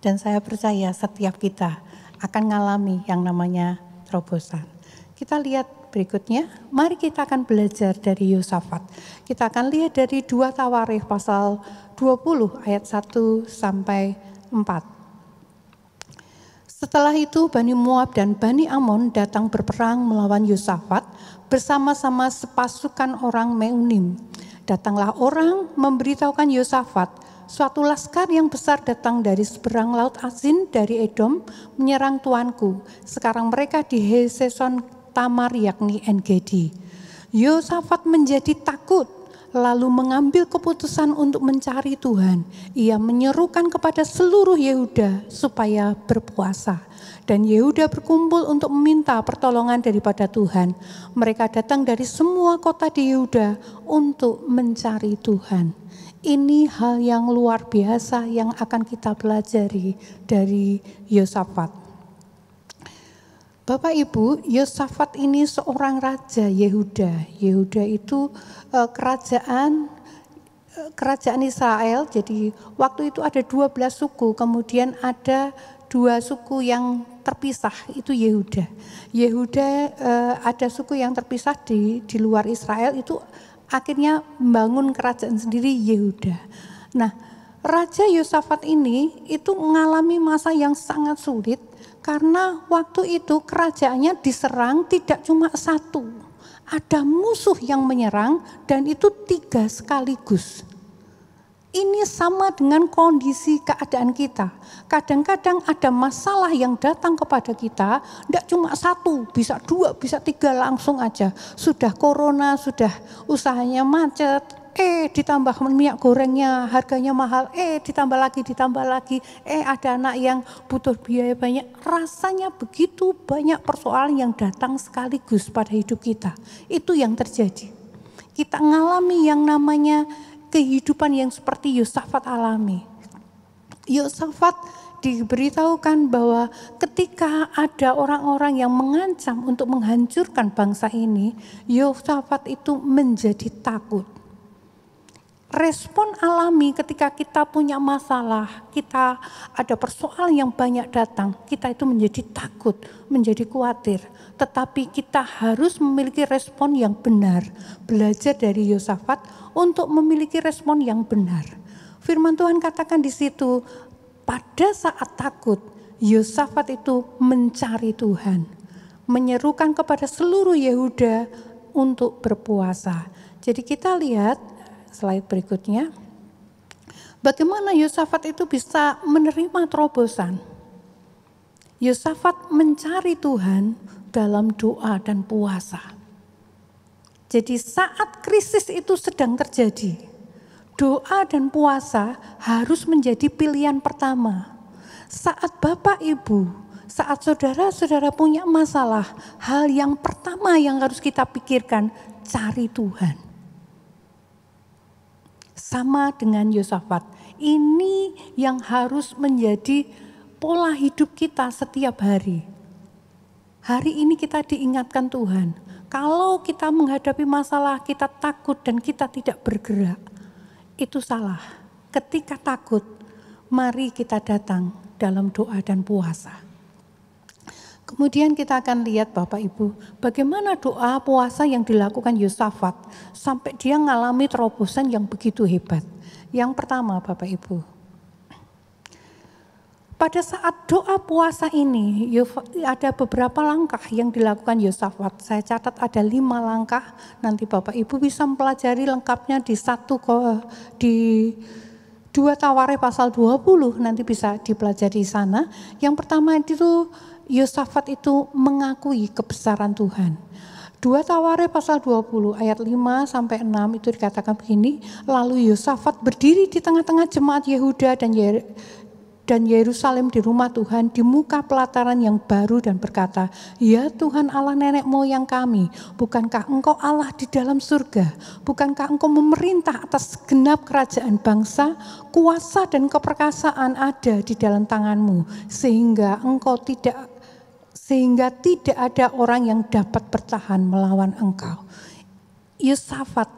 Dan saya percaya setiap kita akan mengalami yang namanya terobosan. Kita lihat berikutnya, mari kita akan belajar dari Yosafat. Kita akan lihat dari 2 Tawarikh pasal 20 ayat 1 sampai 4. Setelah itu Bani Moab dan Bani Amon datang berperang melawan Yosafat bersama-sama sepasukan orang Meunim. Datanglah orang memberitahukan Yosafat, suatu laskar yang besar datang dari seberang laut Azin dari Edom menyerang tuanku. Sekarang mereka di Hazeson Tamar yakni En-Gedi. Yosafat menjadi takut, lalu mengambil keputusan untuk mencari Tuhan. Ia menyerukan kepada seluruh Yehuda supaya berpuasa. Dan Yehuda berkumpul untuk meminta pertolongan daripada Tuhan. Mereka datang dari semua kota di Yehuda untuk mencari Tuhan. Ini hal yang luar biasa yang akan kita pelajari dari Yosafat. Bapak Ibu, Yosafat ini seorang raja Yehuda. Yehuda itu kerajaan Israel. Jadi waktu itu ada 12 suku, kemudian ada 2 suku yang terpisah, itu Yehuda. Yehuda ada suku yang terpisah di luar Israel, itu akhirnya membangun kerajaan sendiri Yehuda. Nah, Raja Yosafat ini itu mengalami masa yang sangat sulit karena waktu itu kerajaannya diserang tidak cuma satu. Ada musuh yang menyerang dan itu 3 sekaligus. Ini sama dengan kondisi keadaan kita. Kadang-kadang ada masalah yang datang kepada kita, tidak cuma 1, bisa 2, bisa 3 langsung aja. Sudah corona, sudah usahanya macet, ditambah minyak gorengnya harganya mahal, ditambah lagi, ada anak yang butuh biaya banyak. Rasanya begitu banyak persoalan yang datang sekaligus pada hidup kita. Itu yang terjadi. Kita mengalami yang namanya kehidupan yang seperti Yosafat alami. Yosafat diberitahukan bahwa ketika ada orang-orang yang mengancam untuk menghancurkan bangsa ini, Yosafat itu menjadi takut. Respon alami ketika kita punya masalah, kita ada persoalan yang banyak datang, kita itu menjadi takut, menjadi khawatir. Tetapi kita harus memiliki respon yang benar. Belajar dari Yosafat untuk memiliki respon yang benar. Firman Tuhan katakan di situ, pada saat takut, Yosafat itu mencari Tuhan. Menyerukan kepada seluruh Yehuda untuk berpuasa. Jadi kita lihat slide berikutnya. Bagaimana Yosafat itu bisa menerima terobosan. Yosafat mencari Tuhan dalam doa dan puasa. Jadi saat krisis itu sedang terjadi, doa dan puasa harus menjadi pilihan pertama. Saat Bapak Ibu, saat saudara-saudara punya masalah, hal yang pertama yang harus kita pikirkan, cari Tuhan. Sama dengan Yosafat, ini yang harus menjadi pola hidup kita setiap hari. Hari ini kita diingatkan Tuhan, kalau kita menghadapi masalah kita takut dan kita tidak bergerak, itu salah. Ketika takut, Mari kita datang dalam doa dan puasa. Kemudian kita akan lihat Bapak Ibu, bagaimana doa puasa yang dilakukan Yosafat sampai dia mengalami terobosan yang begitu hebat. Yang pertama Bapak Ibu, pada saat doa puasa ini ada beberapa langkah yang dilakukan Yosafat. Saya catat ada 5 langkah, nanti Bapak Ibu bisa mempelajari lengkapnya di 2 Tawarikh pasal 20, nanti bisa dipelajari di sana. Yang pertama itu Yosafat itu mengakui kebesaran Tuhan. 2 Tawarikh pasal 20 ayat 5 sampai 6 itu dikatakan begini, lalu Yosafat berdiri di tengah-tengah jemaat Yehuda dan Yerusalem di rumah Tuhan di muka pelataran yang baru dan berkata, ya Tuhan Allah nenek moyang kami, bukankah Engkau Allah di dalam surga? Bukankah Engkau memerintah atas segenap kerajaan bangsa? Kuasa dan keperkasaan ada di dalam tangan-Mu, sehingga tidak ada orang yang dapat bertahan melawan Engkau. Yosafat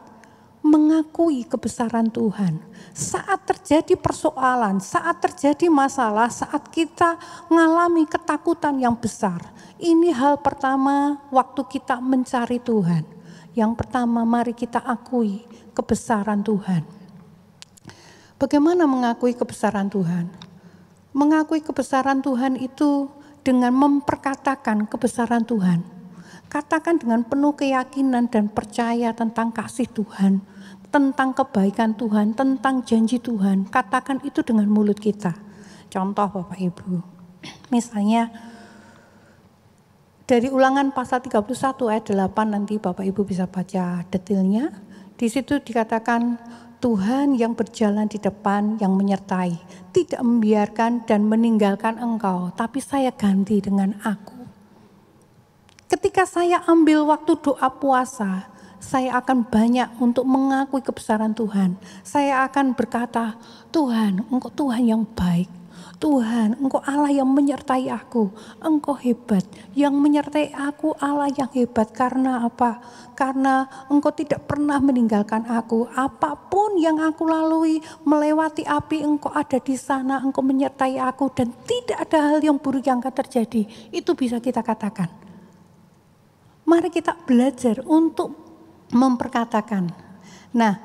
mengakui kebesaran Tuhan. Saat terjadi persoalan, saat terjadi masalah, saat kita mengalami ketakutan yang besar, ini hal pertama waktu kita mencari Tuhan. Yang pertama, mari kita akui kebesaran Tuhan. Bagaimana mengakui kebesaran Tuhan? Mengakui kebesaran Tuhan itu dengan memperkatakan kebesaran Tuhan. Katakan dengan penuh keyakinan dan percaya tentang kasih Tuhan, tentang kebaikan Tuhan, tentang janji Tuhan. Katakan itu dengan mulut kita. Contoh Bapak Ibu, misalnya dari Ulangan pasal 31 ayat 8, nanti Bapak Ibu bisa baca detailnya. Di situ dikatakan, Tuhan yang berjalan di depan, yang menyertai, tidak membiarkan dan meninggalkan engkau, tapi saya ganti dengan aku. Ketika saya ambil waktu doa puasa, saya akan banyak untuk mengakui kebesaran Tuhan. Saya akan berkata, Tuhan, Engkau Tuhan yang baik. Tuhan, Engkau Allah yang menyertai aku. Engkau hebat. Yang menyertai aku Allah yang hebat. Karena apa? Karena Engkau tidak pernah meninggalkan aku. Apapun yang aku lalui, melewati api, Engkau ada di sana. Engkau menyertai aku dan tidak ada hal yang buruk yang akan terjadi. Itu bisa kita katakan. Mari kita belajar untuk memperkatakan. Nah,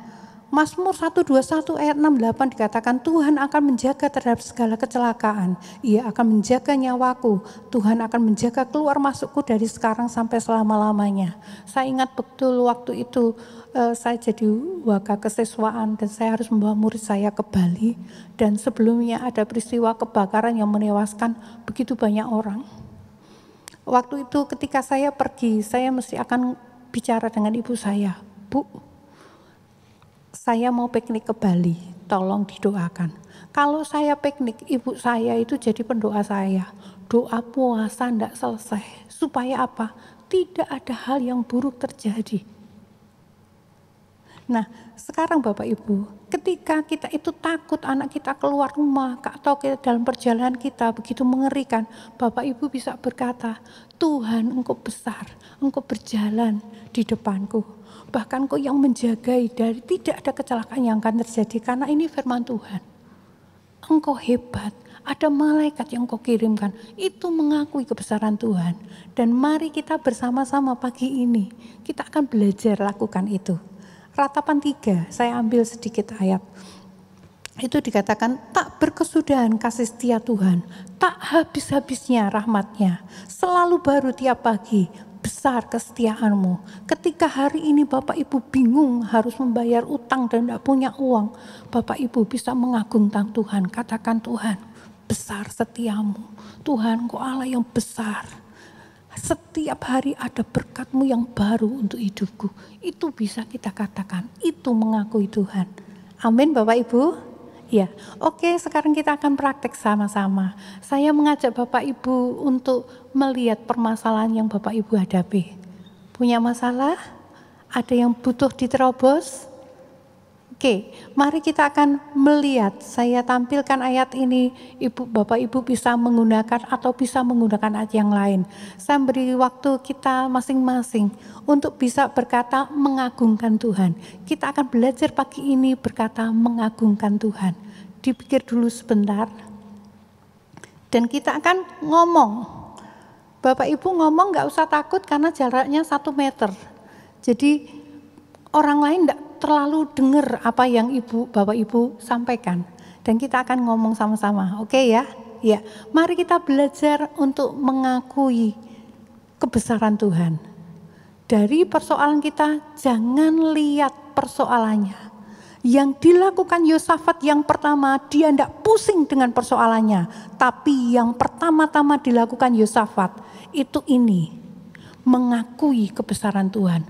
Mazmur 121 ayat 68 dikatakan, Tuhan akan menjaga terhadap segala kecelakaan. Ia akan menjaga nyawaku. Tuhan akan menjaga keluar masukku dari sekarang sampai selama-lamanya. Saya ingat betul waktu itu saya jadi waka kesiswaan dan saya harus membawa murid saya ke Bali. Dan sebelumnya ada peristiwa kebakaran yang menewaskan begitu banyak orang. Waktu itu ketika saya pergi, saya mesti akan bicara dengan ibu saya, Bu, saya mau piknik ke Bali, tolong didoakan. Kalau saya piknik, ibu saya itu jadi pendoa saya. Doa puasa tidak selesai. Supaya apa? Tidak ada hal yang buruk terjadi. Nah, sekarang Bapak Ibu, ketika kita itu takut anak kita keluar rumah atau dalam perjalanan kita begitu mengerikan, Bapak Ibu bisa berkata, Tuhan Engkau besar, Engkau berjalan di depanku. Bahkan Engkau yang menjagai dari tidak ada kecelakaan yang akan terjadi, karena ini firman Tuhan. Engkau hebat, ada malaikat yang Engkau kirimkan. Itu mengakui kebesaran Tuhan. Dan mari kita bersama-sama pagi ini, kita akan belajar lakukan itu. Ratapan 3, saya ambil sedikit ayat. Itu dikatakan, tak berkesudahan kasih setia Tuhan, tak habis-habisnya rahmatnya, selalu baru tiap pagi, besar kesetiaan-Mu. Ketika hari ini Bapak Ibu bingung harus membayar utang dan tidak punya uang, Bapak Ibu bisa mengagungkan Tuhan. Katakan, Tuhan, besar setia-Mu. Tuhan, Engkau Allah yang besar. Setiap hari ada berkat-Mu yang baru untuk hidupku. Itu bisa kita katakan, itu mengakui Tuhan. Amin Bapak Ibu. Ya, oke, sekarang kita akan praktek sama-sama. Saya mengajak Bapak Ibu untuk melihat permasalahan yang Bapak Ibu hadapi. Punya masalah? Ada yang butuh diterobos? Oke, mari kita akan melihat. Saya tampilkan ayat ini, Bapak Ibu bisa menggunakan atau bisa menggunakan ayat yang lain. Saya beri waktu kita masing-masing untuk bisa berkata mengagungkan Tuhan. Kita akan belajar pagi ini berkata mengagungkan Tuhan. dipikir dulu sebentar. Dan kita akan ngomong. Bapak Ibu ngomong gak usah takut karena jaraknya 1 meter. Jadi orang lain gak terlalu dengar apa yang Bapak Ibu sampaikan. Dan kita akan ngomong sama-sama, oke ya? Ya, mari kita belajar untuk mengakui kebesaran Tuhan. Dari persoalan kita, jangan lihat persoalannya. Yang dilakukan Yosafat yang pertama, dia tidak pusing dengan persoalannya. Tapi yang pertama-tama dilakukan Yosafat, itu ini. Mengakui kebesaran Tuhan.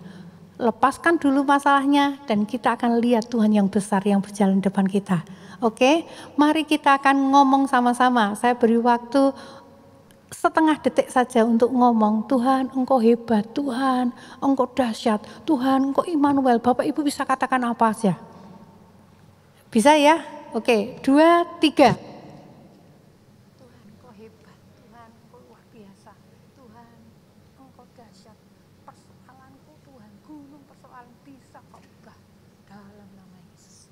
Lepaskan dulu masalahnya dan kita akan lihat Tuhan yang besar yang berjalan di depan kita. Oke, mari kita akan ngomong sama-sama. Saya beri waktu setengah detik saja untuk ngomong, Tuhan Engkau hebat, Tuhan Engkau dahsyat, Tuhan Engkau Immanuel. Bapak Ibu bisa katakan apa saja? Bisa ya? Oke, 2, 3. Tuhan Engkau hebat, Tuhan Engkau luar biasa, Tuhan Engkau dahsyat. Persoalanku Tuhan, gunung persoalan bisa Kau ubah dalam nama Yesus.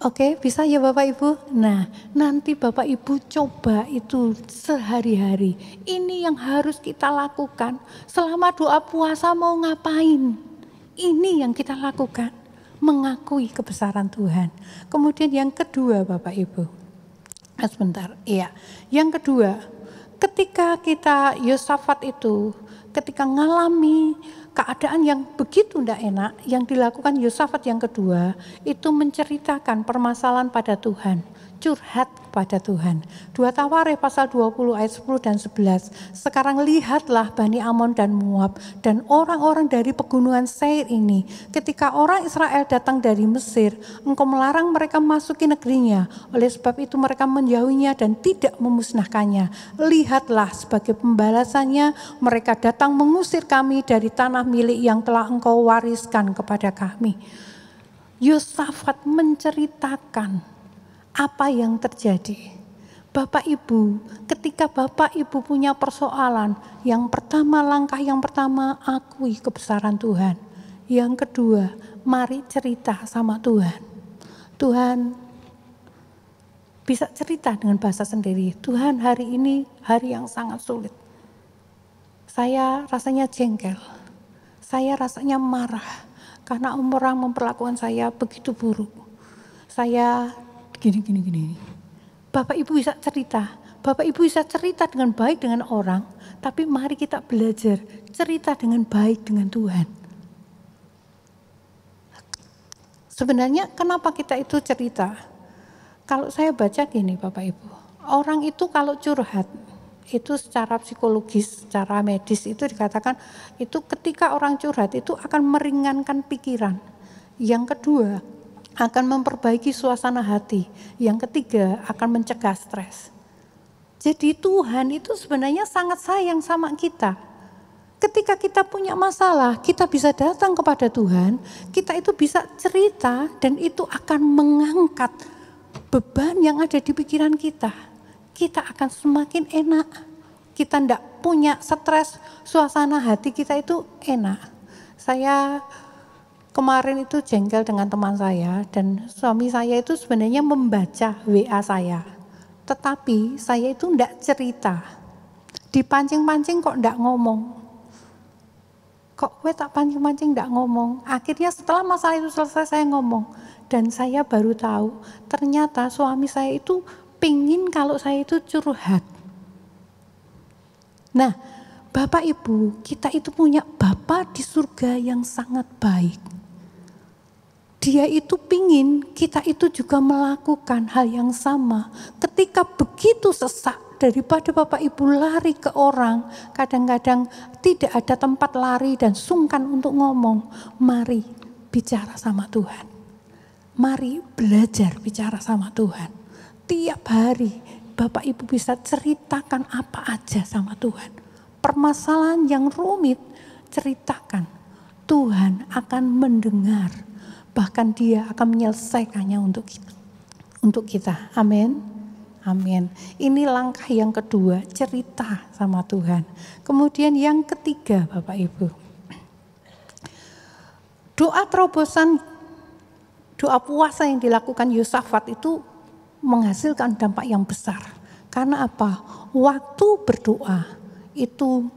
Oke, bisa ya Bapak Ibu? Nah, nanti Bapak Ibu coba itu sehari-hari. Ini yang harus kita lakukan. Selama doa puasa mau ngapain? Ini yang kita lakukan. Mengakui kebesaran Tuhan. Kemudian yang kedua Bapak Ibu. Sebentar, iya. Yang kedua, ketika kita Yosafat itu, ketika ngalami keadaan yang begitu tidak enak, yang dilakukan Yosafat yang kedua, itu menceritakan permasalahan pada Tuhan. Curhat kepada Tuhan. 2 Tawarikh pasal 20 ayat 10 dan 11. Sekarang lihatlah Bani Amon dan Moab dan orang-orang dari pegunungan Seir ini. Ketika orang Israel datang dari Mesir, Engkau melarang mereka masuki negerinya. Oleh sebab itu mereka menjauhinya dan tidak memusnahkannya. Lihatlah sebagai pembalasannya mereka datang mengusir kami dari tanah milik yang telah Engkau wariskan kepada kami. Yosafat menceritakan apa yang terjadi. Bapak Ibu, ketika Bapak Ibu punya persoalan, langkah yang pertama akui kebesaran Tuhan. Yang kedua, mari cerita sama Tuhan. Tuhan, bisa cerita dengan bahasa sendiri. Tuhan, hari ini hari yang sangat sulit. Saya rasanya jengkel. Saya rasanya marah karena orang memperlakukan saya begitu buruk. Saya gini. Bapak Ibu bisa cerita. Bapak Ibu bisa cerita dengan baik dengan orang. Tapi mari kita belajar cerita dengan baik dengan Tuhan. Sebenarnya kenapa kita itu cerita? Kalau saya baca gini Bapak Ibu. Orang itu kalau curhat, itu secara psikologis, secara medis itu dikatakan, itu ketika orang curhat itu akan meringankan pikiran. Yang kedua, akan memperbaiki suasana hati. Yang ketiga, akan mencegah stres. Jadi Tuhan itu sebenarnya sangat sayang sama kita. Ketika kita punya masalah, kita bisa datang kepada Tuhan, kita itu bisa cerita dan itu akan mengangkat beban yang ada di pikiran kita. Kita akan semakin enak. Kita tidak punya stres, suasana hati kita itu enak. Saya kemarin itu jengkel dengan teman saya dan suami saya itu sebenarnya membaca WA saya. Tetapi saya itu enggak cerita. Dipancing-pancing kok enggak ngomong. Kok gue tak pancing-pancing enggak ngomong. Akhirnya setelah masalah itu selesai saya ngomong. Dan saya baru tahu ternyata suami saya itu pingin kalau saya itu curhat. Nah, Bapak Ibu, kita itu punya Bapa di surga yang sangat baik. Dia itu pingin kita itu juga melakukan hal yang sama. Ketika begitu sesak, daripada Bapak Ibu lari ke orang, kadang-kadang tidak ada tempat lari dan sungkan untuk ngomong. Mari bicara sama Tuhan. Mari belajar bicara sama Tuhan. Tiap hari Bapak Ibu bisa ceritakan apa aja sama Tuhan. Permasalahan yang rumit, ceritakan. Tuhan akan mendengar. Bahkan Dia akan menyelesaikannya untuk kita. Amin. Amin. Ini langkah yang kedua, cerita sama Tuhan. Kemudian yang ketiga Bapak Ibu. Doa terobosan Doa puasa yang dilakukan Yosafat itu menghasilkan dampak yang besar. Karena apa? Waktu berdoa itu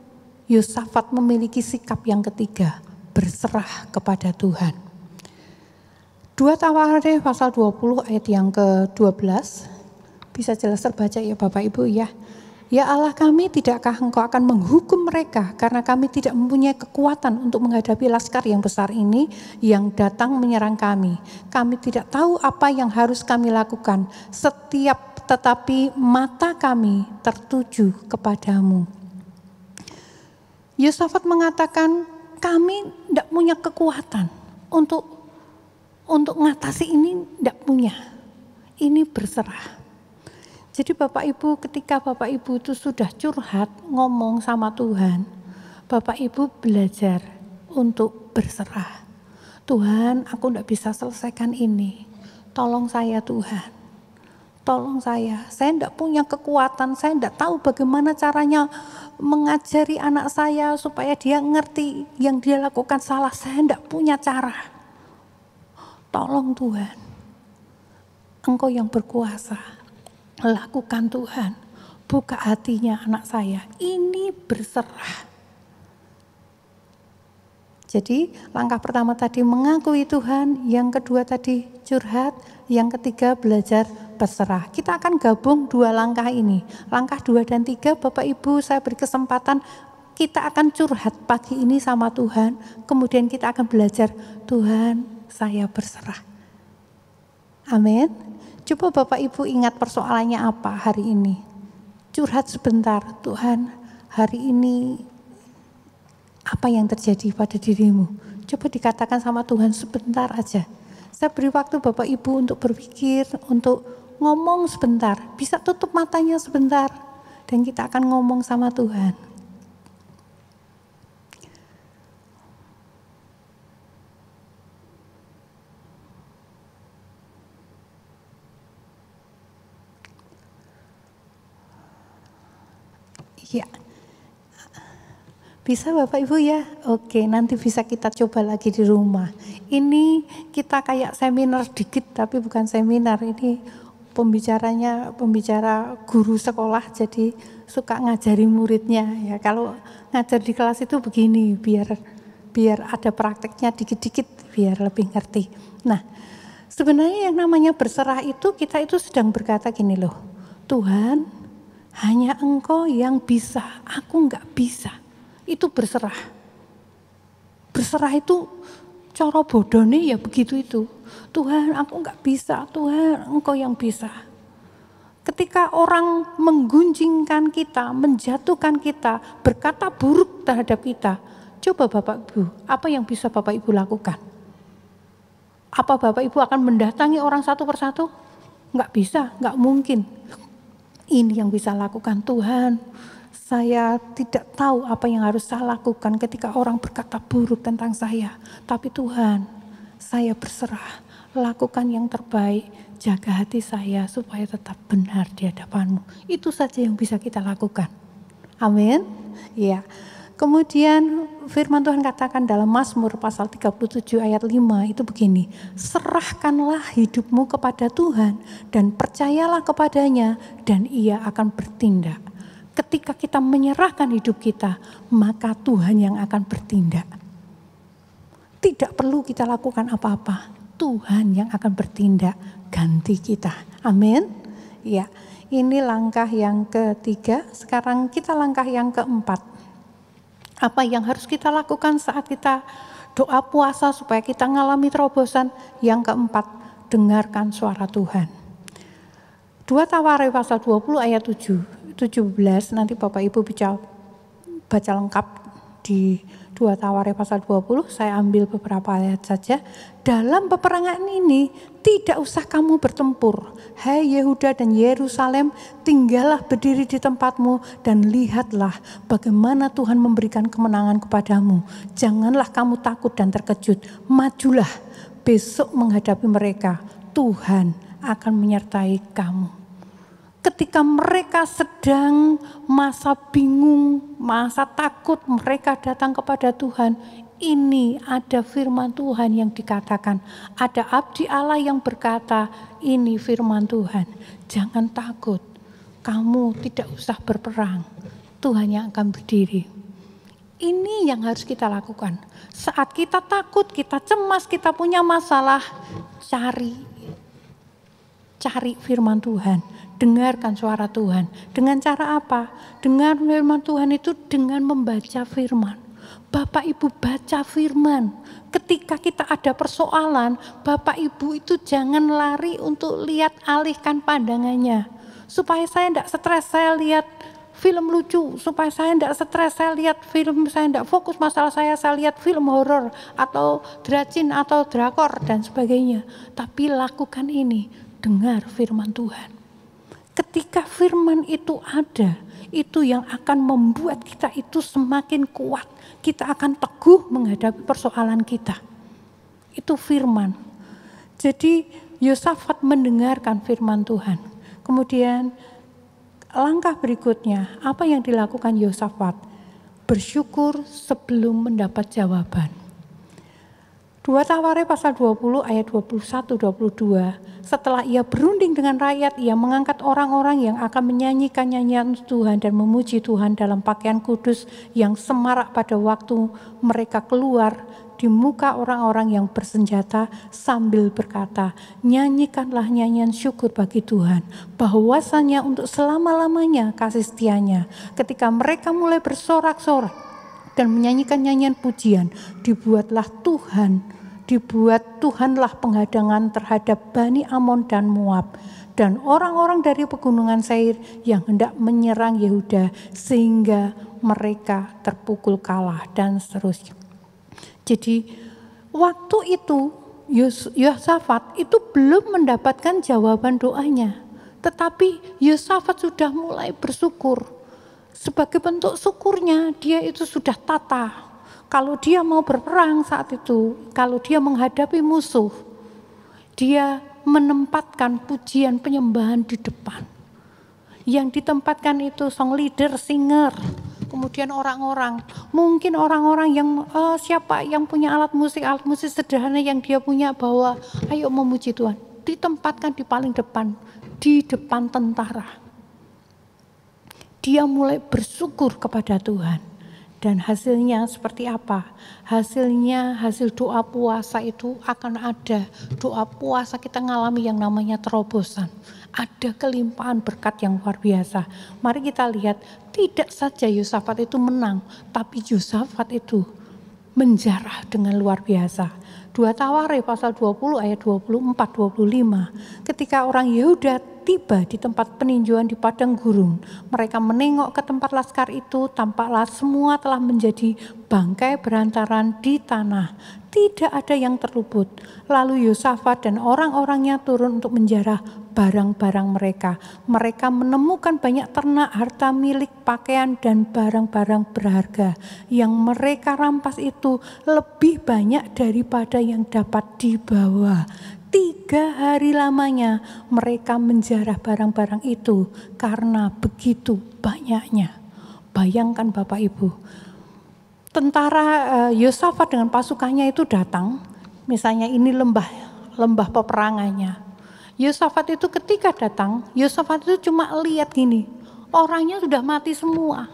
Yosafat memiliki sikap yang ketiga, berserah kepada Tuhan. 2 Tawarik pasal 20 ayat yang ke-12, bisa jelas terbaca ya Bapak Ibu ya. Ya Allah kami, tidakkah Engkau akan menghukum mereka karena kami tidak mempunyai kekuatan untuk menghadapi laskar yang besar ini yang datang menyerang kami. Kami tidak tahu apa yang harus kami lakukan. Tetapi mata kami tertuju kepadamu. Yosafat mengatakan kami tidak punya kekuatan untuk mengatasi ini, tidak punya. Ini berserah. Jadi Bapak Ibu, ketika Bapak Ibu itu sudah curhat, ngomong sama Tuhan, Bapak Ibu belajar untuk berserah. Tuhan, aku tidak bisa selesaikan ini. Tolong saya Tuhan. Tolong saya tidak punya kekuatan, saya tidak tahu bagaimana caranya mengajari anak saya supaya dia ngerti yang dia lakukan salah, saya tidak punya cara. Tolong Tuhan, Engkau yang berkuasa. Lakukan Tuhan, buka hatinya anak saya, ini berserah. Jadi langkah pertama tadi mengakui Tuhan, yang kedua tadi curhat, yang ketiga belajar berserah. Kita akan gabung 2 langkah ini. Langkah 2 dan 3 Bapak Ibu saya beri kesempatan, kita akan curhat pagi ini sama Tuhan, kemudian kita akan belajar, Tuhan saya berserah. Amin. Coba Bapak Ibu ingat persoalannya apa hari ini. Curhat sebentar, Tuhan hari ini apa yang terjadi pada dirimu. Coba dikatakan sama Tuhan sebentar aja. Saya beri waktu Bapak Ibu untuk berpikir, untuk ngomong sebentar. Bisa tutup matanya sebentar dan kita akan ngomong sama Tuhan. Ya, bisa Bapak Ibu ya? Oke, nanti bisa kita coba lagi di rumah. Ini kita kayak seminar dikit, tapi bukan seminar. Ini pembicara guru sekolah, jadi suka ngajari muridnya. Ya, kalau ngajar di kelas itu begini, biar ada prakteknya dikit-dikit, biar lebih ngerti. Nah, sebenarnya yang namanya berserah itu, kita itu sedang berkata gini loh, Tuhan, hanya Engkau yang bisa, aku enggak bisa. Itu berserah. Berserah itu cara bodohnya ya begitu itu. Tuhan, aku enggak bisa, Tuhan Engkau yang bisa. Ketika orang menggunjingkan kita, menjatuhkan kita, berkata buruk terhadap kita, coba Bapak Ibu, apa yang bisa Bapak Ibu lakukan? Apa Bapak Ibu akan mendatangi orang satu persatu? Enggak bisa, enggak mungkin. Ini yang bisa lakukan, Tuhan, saya tidak tahu apa yang harus saya lakukan ketika orang berkata buruk tentang saya. Tapi Tuhan, saya berserah, lakukan yang terbaik, jaga hati saya supaya tetap benar di hadapan-Mu. Itu saja yang bisa kita lakukan. Amin. Ya. Kemudian firman Tuhan katakan dalam Mazmur pasal 37 ayat 5 itu begini, serahkanlah hidupmu kepada Tuhan dan percayalah kepadanya dan Ia akan bertindak. Ketika kita menyerahkan hidup kita, maka Tuhan yang akan bertindak. Tidak perlu kita lakukan apa-apa, Tuhan yang akan bertindak ganti kita. Amin. Ya, ini langkah yang ketiga. Sekarang kita langkah yang keempat. Apa yang harus kita lakukan saat kita doa puasa supaya kita mengalami terobosan? Yang keempat, dengarkan suara Tuhan. 2 Tawarik pasal 20 ayat 17, nanti Bapak Ibu bisa baca lengkap di 2 Tawarik pasal 20, saya ambil beberapa ayat saja. Dalam peperangan ini tidak usah kamu bertempur. Hai Yehuda dan Yerusalem, tinggallah berdiri di tempatmu dan lihatlah bagaimana Tuhan memberikan kemenangan kepadamu. Janganlah kamu takut dan terkejut. Majulah besok menghadapi mereka. Tuhan akan menyertai kamu. Ketika mereka sedang masa bingung, masa takut, mereka datang kepada Tuhan. ini ada firman Tuhan yang dikatakan. Ada abdi Allah yang berkata, ini firman Tuhan. Jangan takut, kamu tidak usah berperang. Tuhan yang akan berdiri. Ini yang harus kita lakukan. Saat kita takut, kita cemas, kita punya masalah, cari firman Tuhan. Dengarkan suara Tuhan. Dengan cara apa? Dengar firman Tuhan itu dengan membaca firman. Bapak Ibu baca firman. Ketika kita ada persoalan, Bapak Ibu itu jangan lari untuk alihkan pandangannya. Supaya saya tidak stres, saya lihat film lucu. Supaya saya tidak stres, saya lihat film, saya tidak fokus masalah saya lihat film horor atau dracin atau drakor dan sebagainya. Tapi lakukan ini, dengar firman Tuhan. Ketika firman itu ada, itu yang akan membuat kita itu semakin kuat. Kita akan teguh menghadapi persoalan kita. Itu firman. Jadi Yosafat mendengarkan firman Tuhan. Kemudian langkah berikutnya, apa yang dilakukan Yosafat? Bersyukur sebelum mendapat jawaban. 2 Tawarekh pasal 20 ayat 21-22. Setelah ia berunding dengan rakyat, ia mengangkat orang-orang yang akan menyanyikan nyanyian Tuhan dan memuji Tuhan dalam pakaian kudus yang semarak pada waktu mereka keluar di muka orang-orang yang bersenjata sambil berkata, nyanyikanlah nyanyian syukur bagi Tuhan, bahwasanya untuk selama-lamanya kasih setianya. Ketika mereka mulai bersorak-sorak dan menyanyikan nyanyian pujian, dibuat Tuhanlah penghadangan terhadap Bani Amon dan Moab dan orang-orang dari pegunungan Seir yang hendak menyerang Yehuda sehingga mereka terpukul kalah dan seterusnya. Jadi waktu itu Yosafat itu belum mendapatkan jawaban doanya, tetapi Yosafat sudah mulai bersyukur. Sebagai bentuk syukurnya dia itu sudah tata. Kalau dia mau berperang saat itu, kalau dia menghadapi musuh, dia menempatkan pujian penyembahan di depan. Yang ditempatkan itu song leader, singer, kemudian orang-orang, mungkin orang-orang yang siapa yang punya alat musik sederhana yang dia punya, bawa, ayo memuji Tuhan. Ditempatkan di paling depan, di depan tentara. Dia mulai bersyukur kepada Tuhan. Dan hasilnya seperti apa? Hasil doa puasa itu akan ada. Doa puasa kita ngalami yang namanya terobosan. Ada kelimpahan berkat yang luar biasa. Mari kita lihat, tidak saja Yosafat itu menang, tapi Yosafat itu menjarah dengan luar biasa. 2 Tawarekh pasal 20 ayat 24-25. Ketika orang Yehuda tiba di tempat peninjauan di padang gurun, mereka menengok ke tempat laskar itu, tampaklah semua telah menjadi bangkai berantaran di tanah. Tidak ada yang terluput. Lalu Yosafat dan orang-orangnya turun untuk menjarah barang-barang mereka. Mereka menemukan banyak ternak, harta milik, pakaian, dan barang-barang berharga. Yang mereka rampas itu lebih banyak daripada yang dapat dibawa. 3 hari lamanya mereka menjarah barang-barang itu karena begitu banyaknya. Bayangkan Bapak Ibu, tentara Yosafat dengan pasukannya itu datang, misalnya ini lembah peperangannya. Yosafat itu ketika datang, Yosafat itu cuma lihat gini, orangnya sudah mati semua.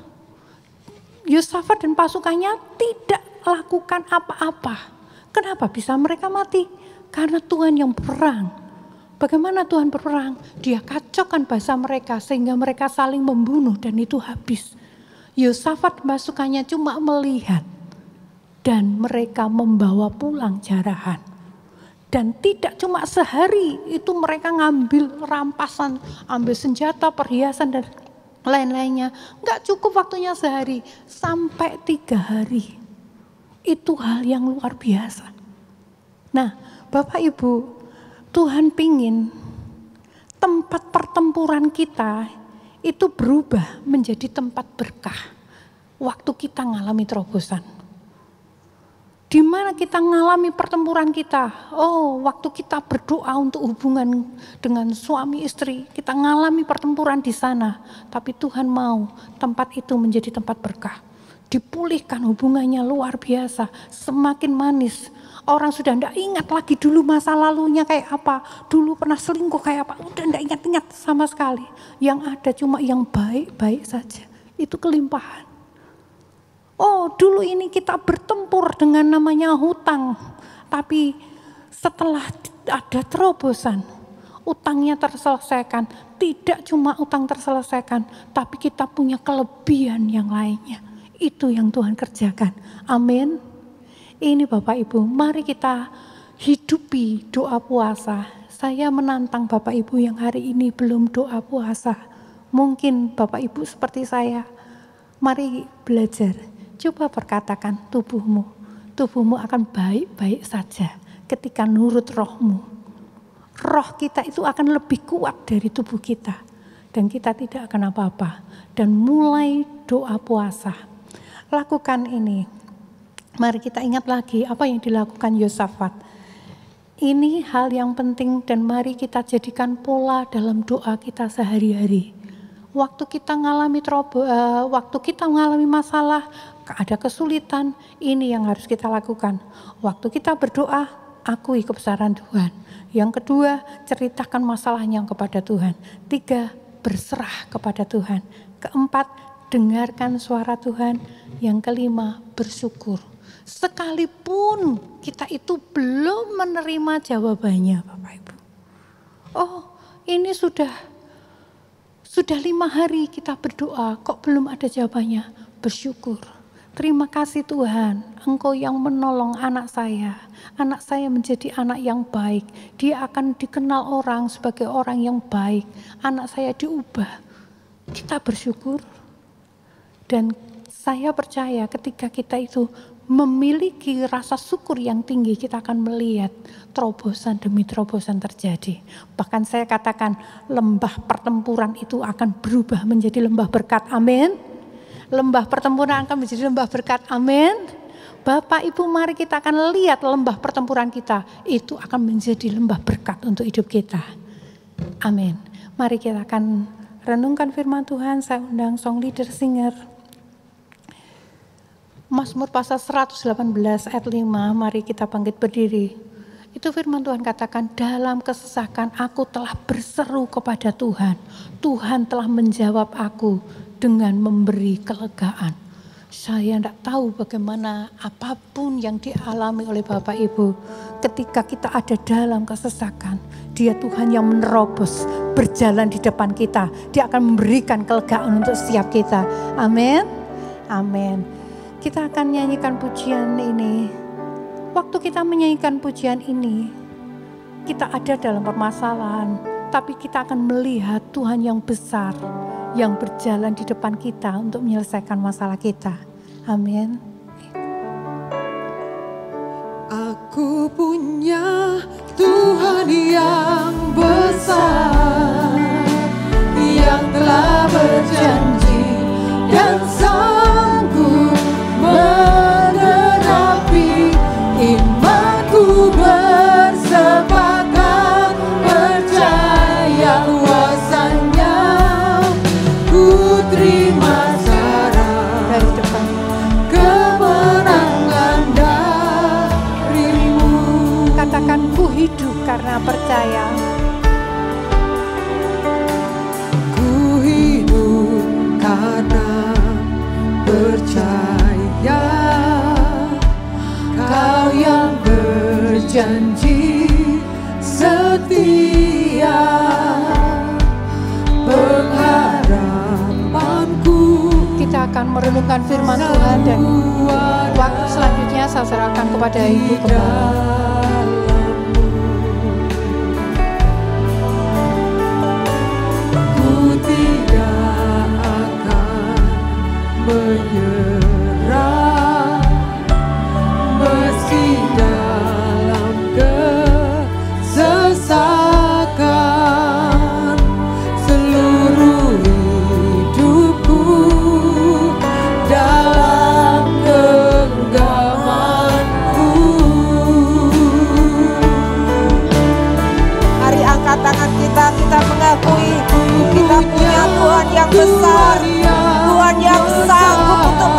Yosafat dan pasukannya tidak lakukan apa-apa. Kenapa bisa mereka mati? Karena Tuhan yang berperang. Bagaimana Tuhan berperang? Dia kacaukan bahasa mereka sehingga mereka saling membunuh dan itu habis. Yosafat pasukannya cuma melihat dan mereka membawa pulang jarahan. Dan tidak cuma sehari itu mereka ngambil rampasan, ambil senjata, perhiasan dan lain-lainnya. Enggak cukup waktunya sehari, sampai 3 hari. Itu hal yang luar biasa. Nah, Bapak Ibu, Tuhan pingin tempat pertempuran kita itu berubah menjadi tempat berkah. Waktu kita ngalami terobosan. Di mana kita ngalami pertempuran kita? Oh, waktu kita berdoa untuk hubungan dengan suami istri, kita ngalami pertempuran di sana. Tapi Tuhan mau tempat itu menjadi tempat berkah. dipulihkan hubungannya luar biasa, semakin manis. Orang sudah tidak ingat lagi dulu masa lalunya kayak apa, dulu pernah selingkuh kayak apa, udah tidak ingat-ingat sama sekali. Yang ada cuma yang baik-baik saja, itu kelimpahan. Oh, dulu ini kita bertempur dengan namanya hutang, tapi setelah ada terobosan, utangnya terselesaikan. Tidak cuma utang terselesaikan, tapi kita punya kelebihan yang lainnya. Itu yang Tuhan kerjakan. Amin. Ini Bapak Ibu, mari kita hidupi doa puasa. Saya menantang Bapak Ibu yang hari ini belum doa puasa. Mungkin Bapak Ibu seperti saya, mari belajar. Coba perkatakan tubuhmu akan baik-baik saja ketika nurut rohmu. Roh kita itu akan lebih kuat dari tubuh kita. Dan kita tidak akan apa-apa. Dan mulai doa puasa. Lakukan ini. Mari kita ingat lagi apa yang dilakukan Yosafat. Ini hal yang penting dan mari kita jadikan pola dalam doa kita sehari-hari. Waktu kita mengalami masalah, ada kesulitan, ini yang harus kita lakukan. Waktu kita berdoa, akui kebesaran Tuhan. Yang kedua, ceritakan masalahnya kepada Tuhan. 3, berserah kepada Tuhan. Keempat, dengarkan suara Tuhan. Yang kelima, bersyukur. Sekalipun kita itu belum menerima jawabannya, Bapak Ibu. Oh, ini sudah 5 hari kita berdoa, kok belum ada jawabannya? Bersyukur. Terima kasih Tuhan, Engkau yang menolong anak saya. Anak saya menjadi anak yang baik. Dia akan dikenal orang sebagai orang yang baik. Anak saya diubah. Kita bersyukur. Dan saya percaya ketika kita itu memiliki rasa syukur yang tinggi, kita akan melihat terobosan demi terobosan terjadi. Bahkan saya katakan lembah pertempuran itu akan berubah menjadi lembah berkat. Amin. Lembah pertempuran akan menjadi lembah berkat. Amin. Bapak Ibu, mari kita akan lihat lembah pertempuran kita itu akan menjadi lembah berkat untuk hidup kita. Amin. Mari kita akan renungkan firman Tuhan. Saya undang song leader singer. Mazmur pasal 118 ayat 5, mari kita bangkit berdiri. Itu firman Tuhan katakan, dalam kesesakan aku telah berseru kepada Tuhan. Tuhan telah menjawab aku dengan memberi kelegaan. Saya tidak tahu bagaimana apapun yang dialami oleh Bapak Ibu. Ketika kita ada dalam kesesakan, Dia Tuhan yang menerobos, berjalan di depan kita. Dia akan memberikan kelegaan untuk setiap kita. Amin. Amin. Kita akan nyanyikan pujian ini. Waktu kita menyanyikan pujian ini, kita ada dalam permasalahan, tapi kita akan melihat Tuhan yang besar, yang berjalan di depan kita untuk menyelesaikan masalah kita. Amin. Aku punya Tuhan yang besar, yang telah berjanji dan sanggup menerangi imanku, bersepakat percaya kuasanya. Ku terima sarah kemenangan darimu. Katakan, ku hidup karena percaya. Ku hidup karena percaya, Kau yang berjanji setia. Pengharapanku. Kita akan merenungkan firman Tuhan dan waktu selanjutnya saya serahkan kepada Ibu kembali. Ku tidak akan menyerah meski dalam kesesakan. Seluruh hidupku dalam genggamanku. Mari angkat tangan kita mengakui kita punya Tuhan yang besar, Tuhan yang sanggup untuk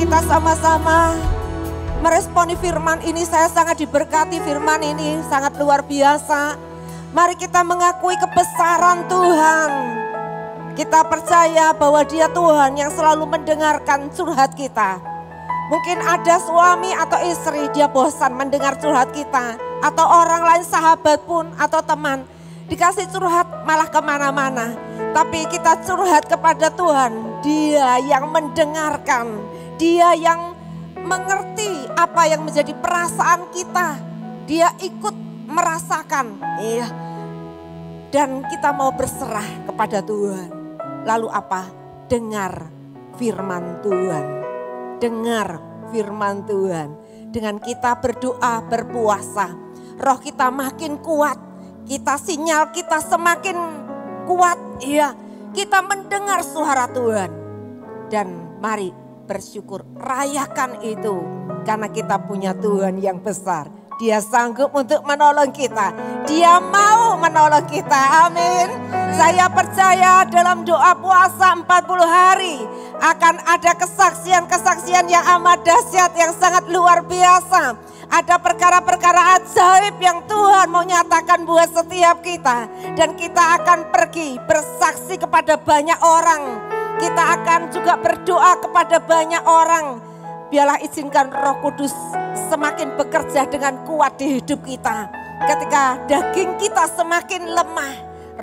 kita sama-sama meresponi firman ini. Saya sangat diberkati, firman ini sangat luar biasa. Mari kita mengakui kebesaran Tuhan. Kita percaya bahwa Dia Tuhan yang selalu mendengarkan curhat kita. Mungkin ada suami atau istri, dia bosan mendengar curhat kita. Atau orang lain, sahabat pun atau teman. Dikasih curhat malah kemana-mana. Tapi kita curhat kepada Tuhan. Dia yang mendengarkan. Dia yang mengerti apa yang menjadi perasaan kita. Dia ikut merasakan. Iya. Dan kita mau berserah kepada Tuhan. Lalu apa? Dengar firman Tuhan. Dengar firman Tuhan. Dengan kita berdoa, berpuasa, roh kita makin kuat. Kita sinyal kita semakin kuat. Iya, kita mendengar suara Tuhan. Dan mari bersyukur, rayakan itu. Karena kita punya Tuhan yang besar. Dia sanggup untuk menolong kita. Dia mau menolong kita. Amin. Saya percaya dalam doa puasa 40 hari akan ada kesaksian-kesaksian yang amat dahsyat, yang sangat luar biasa. Ada perkara-perkara ajaib yang Tuhan mau nyatakan buat setiap kita. Dan kita akan pergi bersaksi kepada banyak orang. Kita akan juga berdoa kepada banyak orang. Biarlah izinkan Roh Kudus semakin bekerja dengan kuat di hidup kita. Ketika daging kita semakin lemah,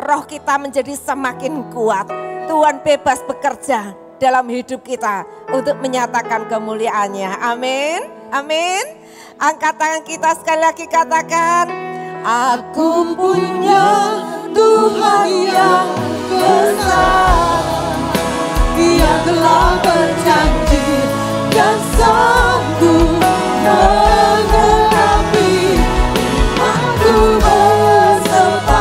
roh kita menjadi semakin kuat. Tuhan bebas bekerja dalam hidup kita untuk menyatakan kemuliaannya. Amin. Amin. Angkat tangan kita sekali lagi, katakan, aku punya Tuhan yang besar, Dia telah berjanji dan sanggup menggenapi. Aku bersepakat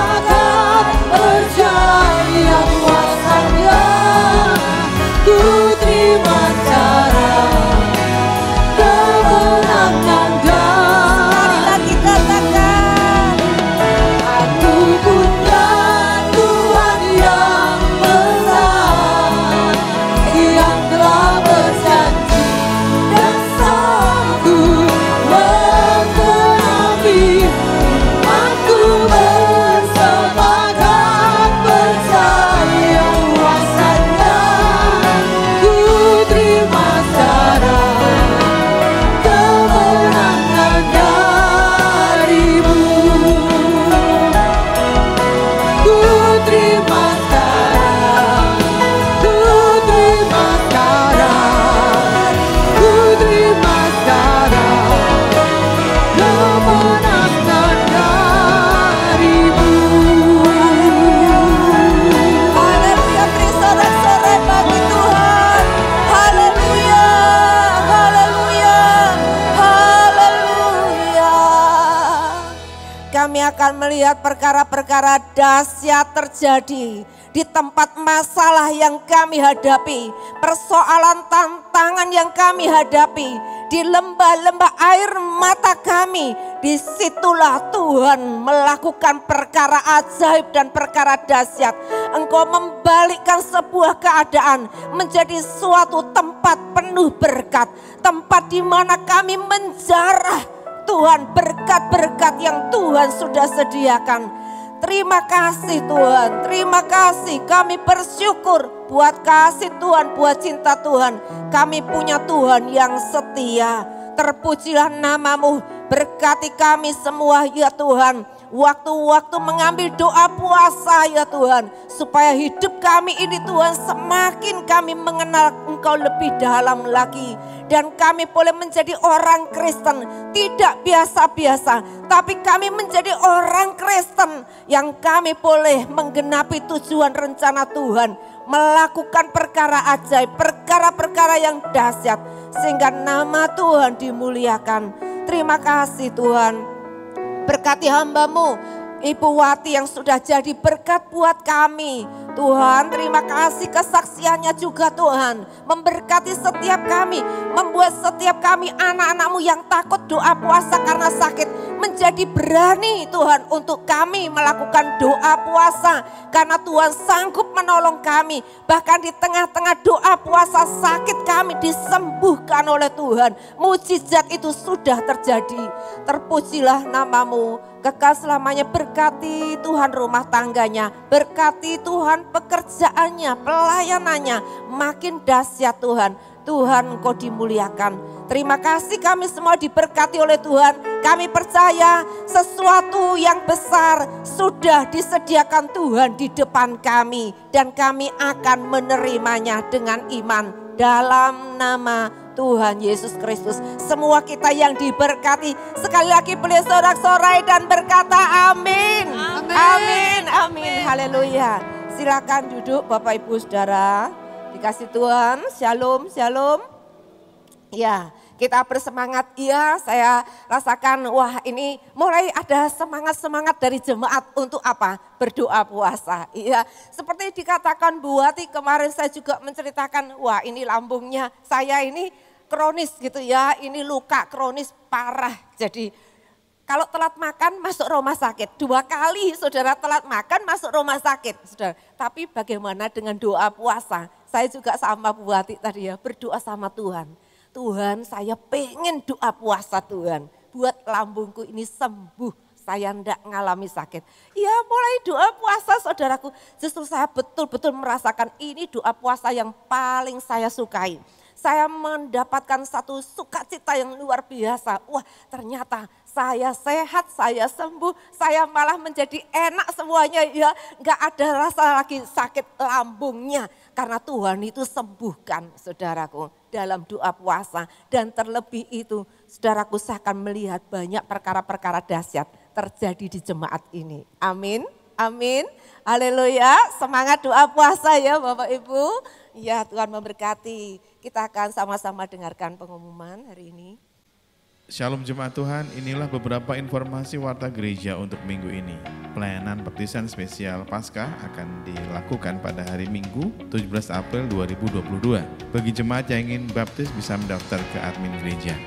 percaya kuasa-Nya, ku terima cara kemenangan. Sekali lagi katakan, aku punya Tuhan yang besar, yang telah berjanji dan sanggup menggenapi. Aku bersepakat percaya kuasa-Nya, ku terima cara kemenangan darimu. Ku terima cara, ku terima cara, ku terima cara kemenangan darimu. Haleluya, beri sorak-sorai bagi Tuhan. Haleluya, haleluya, haleluya. Kami akan melihat perkara-perkara dahsyat terjadi di tempat masalah yang kami hadapi, persoalan tantangan yang kami hadapi, di lembah-lembah air mata kami. Disitulah Tuhan melakukan perkara ajaib dan perkara dahsyat. Engkau membalikkan sebuah keadaan menjadi suatu tempat penuh berkat, tempat di mana kami menjarah Tuhan, berkat-berkat yang Tuhan sudah sediakan. Terima kasih Tuhan, terima kasih, kami bersyukur buat kasih Tuhan, buat cinta Tuhan. Kami punya Tuhan yang setia. Terpujilah nama-Mu, berkati kami semua ya Tuhan. Waktu-waktu mengambil doa puasa ya Tuhan, supaya hidup kami ini Tuhan semakin kami mengenal Engkau lebih dalam lagi. Dan kami boleh menjadi orang Kristen, tidak biasa-biasa, tapi kami menjadi orang Kristen yang kami boleh menggenapi tujuan rencana Tuhan, melakukan perkara ajaib, perkara-perkara yang dahsyat, sehingga nama Tuhan dimuliakan. Terima kasih Tuhan, berkati hamba-Mu Ibu Wati yang sudah jadi berkat buat kami. Tuhan, terima kasih kesaksiannya juga Tuhan. Memberkati setiap kami, membuat setiap kami anak-anak-Mu yang takut doa puasa karena sakit. menjadi berani Tuhan untuk kami melakukan doa puasa. Karena Tuhan sanggup menolong kami. Bahkan di tengah-tengah doa puasa sakit kami disembuhkan oleh Tuhan. Mujizat itu sudah terjadi. Terpujilah nama-Mu. Kekal selamanya. Berkati Tuhan rumah tangganya. Berkati Tuhan pekerjaannya, pelayanannya. Makin dahsyat Tuhan. Tuhan Engkau dimuliakan. Terima kasih kami semua diberkati oleh Tuhan. Kami percaya sesuatu yang besar sudah disediakan Tuhan di depan kami. Dan kami akan menerimanya dengan iman dalam nama Tuhan Yesus Kristus. Semua kita yang diberkati sekali lagi boleh sorak-sorai dan berkata amin. Amin. Amin. Haleluya. Silakan duduk Bapak Ibu Saudara. Dikasih Tuhan, shalom, shalom. Ya, kita bersemangat. Ya, saya rasakan wah ini mulai ada semangat-semangat dari jemaat untuk apa? Berdoa puasa. Iya, seperti dikatakan Bu Wati kemarin saya juga menceritakan, wah ini lambungnya saya ini kronis gitu ya, ini luka kronis parah. Jadi kalau telat makan masuk rumah sakit. 2 kali saudara telat makan masuk rumah sakit. Saudara. Tapi bagaimana dengan doa puasa? Saya juga sama Bu Wati tadi ya berdoa sama Tuhan. Tuhan saya pengen doa puasa Tuhan. Buat lambungku ini sembuh. Saya enggak ngalami sakit. Ya mulai doa puasa saudaraku. Justru saya betul-betul merasakan ini doa puasa yang paling saya sukai. Saya mendapatkan satu sukacita yang luar biasa. Wah ternyata saya sehat, saya sembuh, saya malah menjadi enak semuanya ya. Enggak ada rasa lagi sakit lambungnya. Karena Tuhan itu sembuhkan saudaraku dalam doa puasa. Dan terlebih itu saudaraku saya akan melihat banyak perkara-perkara dahsyat terjadi di jemaat ini. Amin, amin, haleluya. Semangat doa puasa ya Bapak Ibu. Ya Tuhan memberkati. Kita akan sama-sama dengarkan pengumuman hari ini. Shalom Jemaat Tuhan, inilah beberapa informasi warta gereja untuk minggu ini. Pelayanan baptisan spesial Paskah akan dilakukan pada hari Minggu 17 April 2022. Bagi jemaat yang ingin baptis bisa mendaftar ke admin gereja.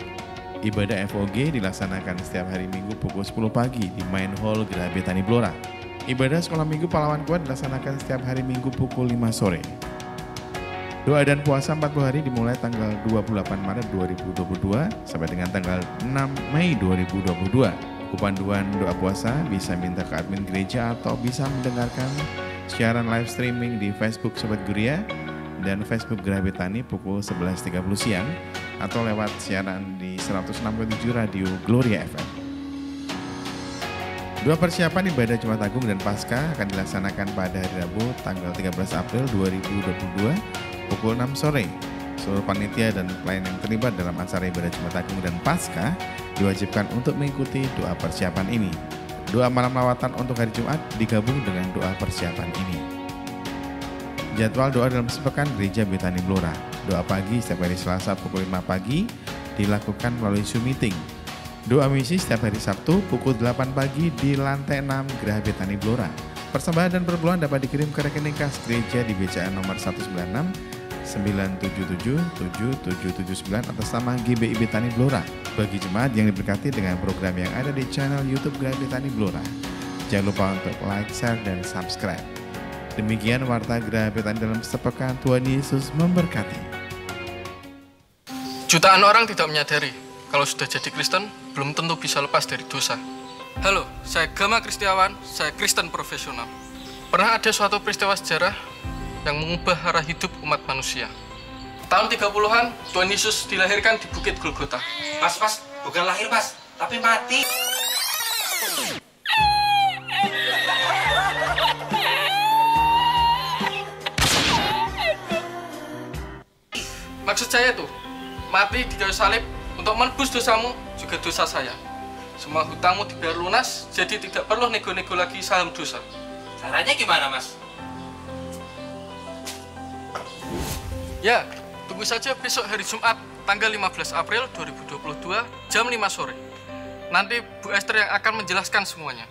Ibadah FOG dilaksanakan setiap hari Minggu pukul 10 pagi di Main Hall Geraha Betani Blora. Ibadah sekolah Minggu Pahlawan Kuat dilaksanakan setiap hari Minggu pukul 5 sore. Doa dan puasa 40 hari dimulai tanggal 28 Maret 2022 sampai dengan tanggal 6 Mei 2022. Panduan doa puasa bisa minta ke admin gereja atau bisa mendengarkan siaran live streaming di Facebook Sobat Guria dan Facebook Geraha Betani pukul 11.30 siang atau lewat siaran di 106.7 Radio Gloria FM. Doa persiapan ibadah Jumat Agung dan Paskah akan dilaksanakan pada hari Rabu tanggal 13 April 2022 pukul 6 sore. Seluruh panitia dan pelayan yang terlibat dalam acara ibadah Jumat Agung dan Paskah diwajibkan untuk mengikuti doa persiapan ini. Doa malam lawatan untuk hari Jumat digabung dengan doa persiapan ini. Jadwal doa dalam sepekan Gereja Betani Blora. Doa pagi setiap hari Selasa pukul 5 pagi dilakukan melalui Zoom meeting. Doa misi setiap hari Sabtu pukul 8 pagi di lantai 6 Geraha Betani Blora. Persembahan dan perpuluhan dapat dikirim ke rekening kas gereja di BCA nomor 196 977 7779 atas nama GBI Betani Blora. Bagi jemaat yang diberkati dengan program yang ada di channel YouTube Geraha Betani Blora, jangan lupa untuk like, share, dan subscribe. Demikian warta Geraha Betani dalam sepekan. Tuhan Yesus memberkati. Jutaan orang tidak menyadari kalau sudah jadi Kristen belum tentu bisa lepas dari dosa. Halo, saya Gama Kristiawan, saya Kristen profesional. Pernah ada suatu peristiwa sejarah yang mengubah arah hidup umat manusia. Tahun 30-an, Tuhan Yesus dilahirkan di Bukit Golgota. Mas, bukan lahir mas, tapi mati. Maksud saya tuh, mati di kayu salib untuk menebus dosamu, juga dosa saya. Semua hutangmu dibayar lunas, jadi tidak perlu nego-nego lagi saham dosa. Caranya gimana mas? Ya, tunggu saja besok hari Jumat, tanggal 15 April 2022, jam 5 sore. Nanti Bu Esther yang akan menjelaskan semuanya.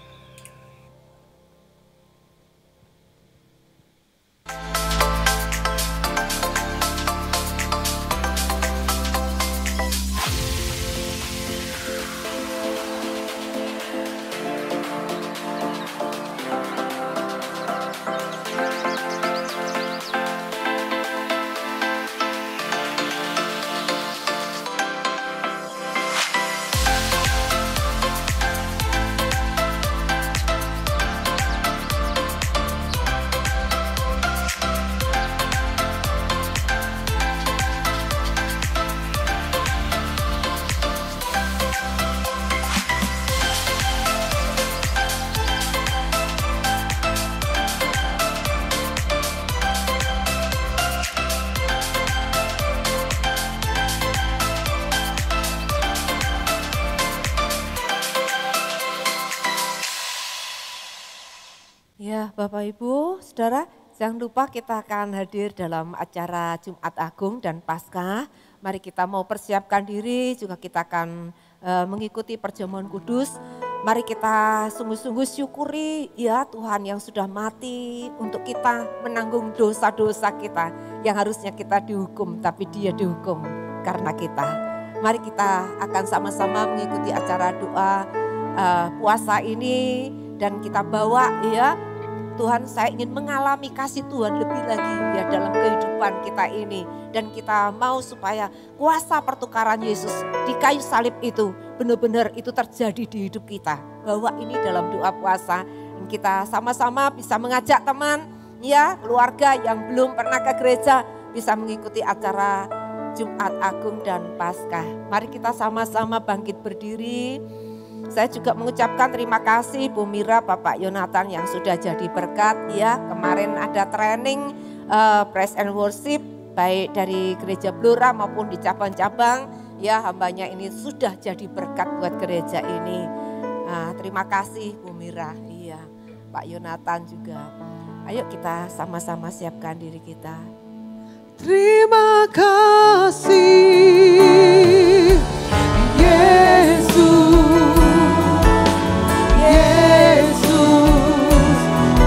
Bapak Ibu, Saudara, jangan lupa kita akan hadir dalam acara Jumat Agung dan Paskah. Mari kita mau persiapkan diri, juga kita akan mengikuti perjamuan kudus. Mari kita sungguh-sungguh syukuri ya Tuhan yang sudah mati untuk kita menanggung dosa-dosa kita yang harusnya kita dihukum, tapi Dia dihukum karena kita. Mari kita akan sama-sama mengikuti acara doa puasa ini dan kita bawa ya Tuhan, saya ingin mengalami kasih Tuhan lebih lagi ya dalam kehidupan kita ini. Dan kita mau supaya kuasa pertukaran Yesus di kayu salib itu benar-benar itu terjadi di hidup kita. Bawa ini dalam doa puasa. Dan kita sama-sama bisa mengajak teman, ya keluarga yang belum pernah ke gereja bisa mengikuti acara Jumat Agung dan Paskah. Mari kita sama-sama bangkit berdiri. Saya juga mengucapkan terima kasih Bu Mira, Bapak Yonatan yang sudah jadi berkat ya. Kemarin ada training praise and worship baik dari gereja Blora maupun di cabang-cabang. Ya hambanya ini sudah jadi berkat buat gereja ini. Terima kasih Bu Mira, iya Pak Yonatan juga. Ayo kita sama-sama siapkan diri kita. Terima kasih Yesus.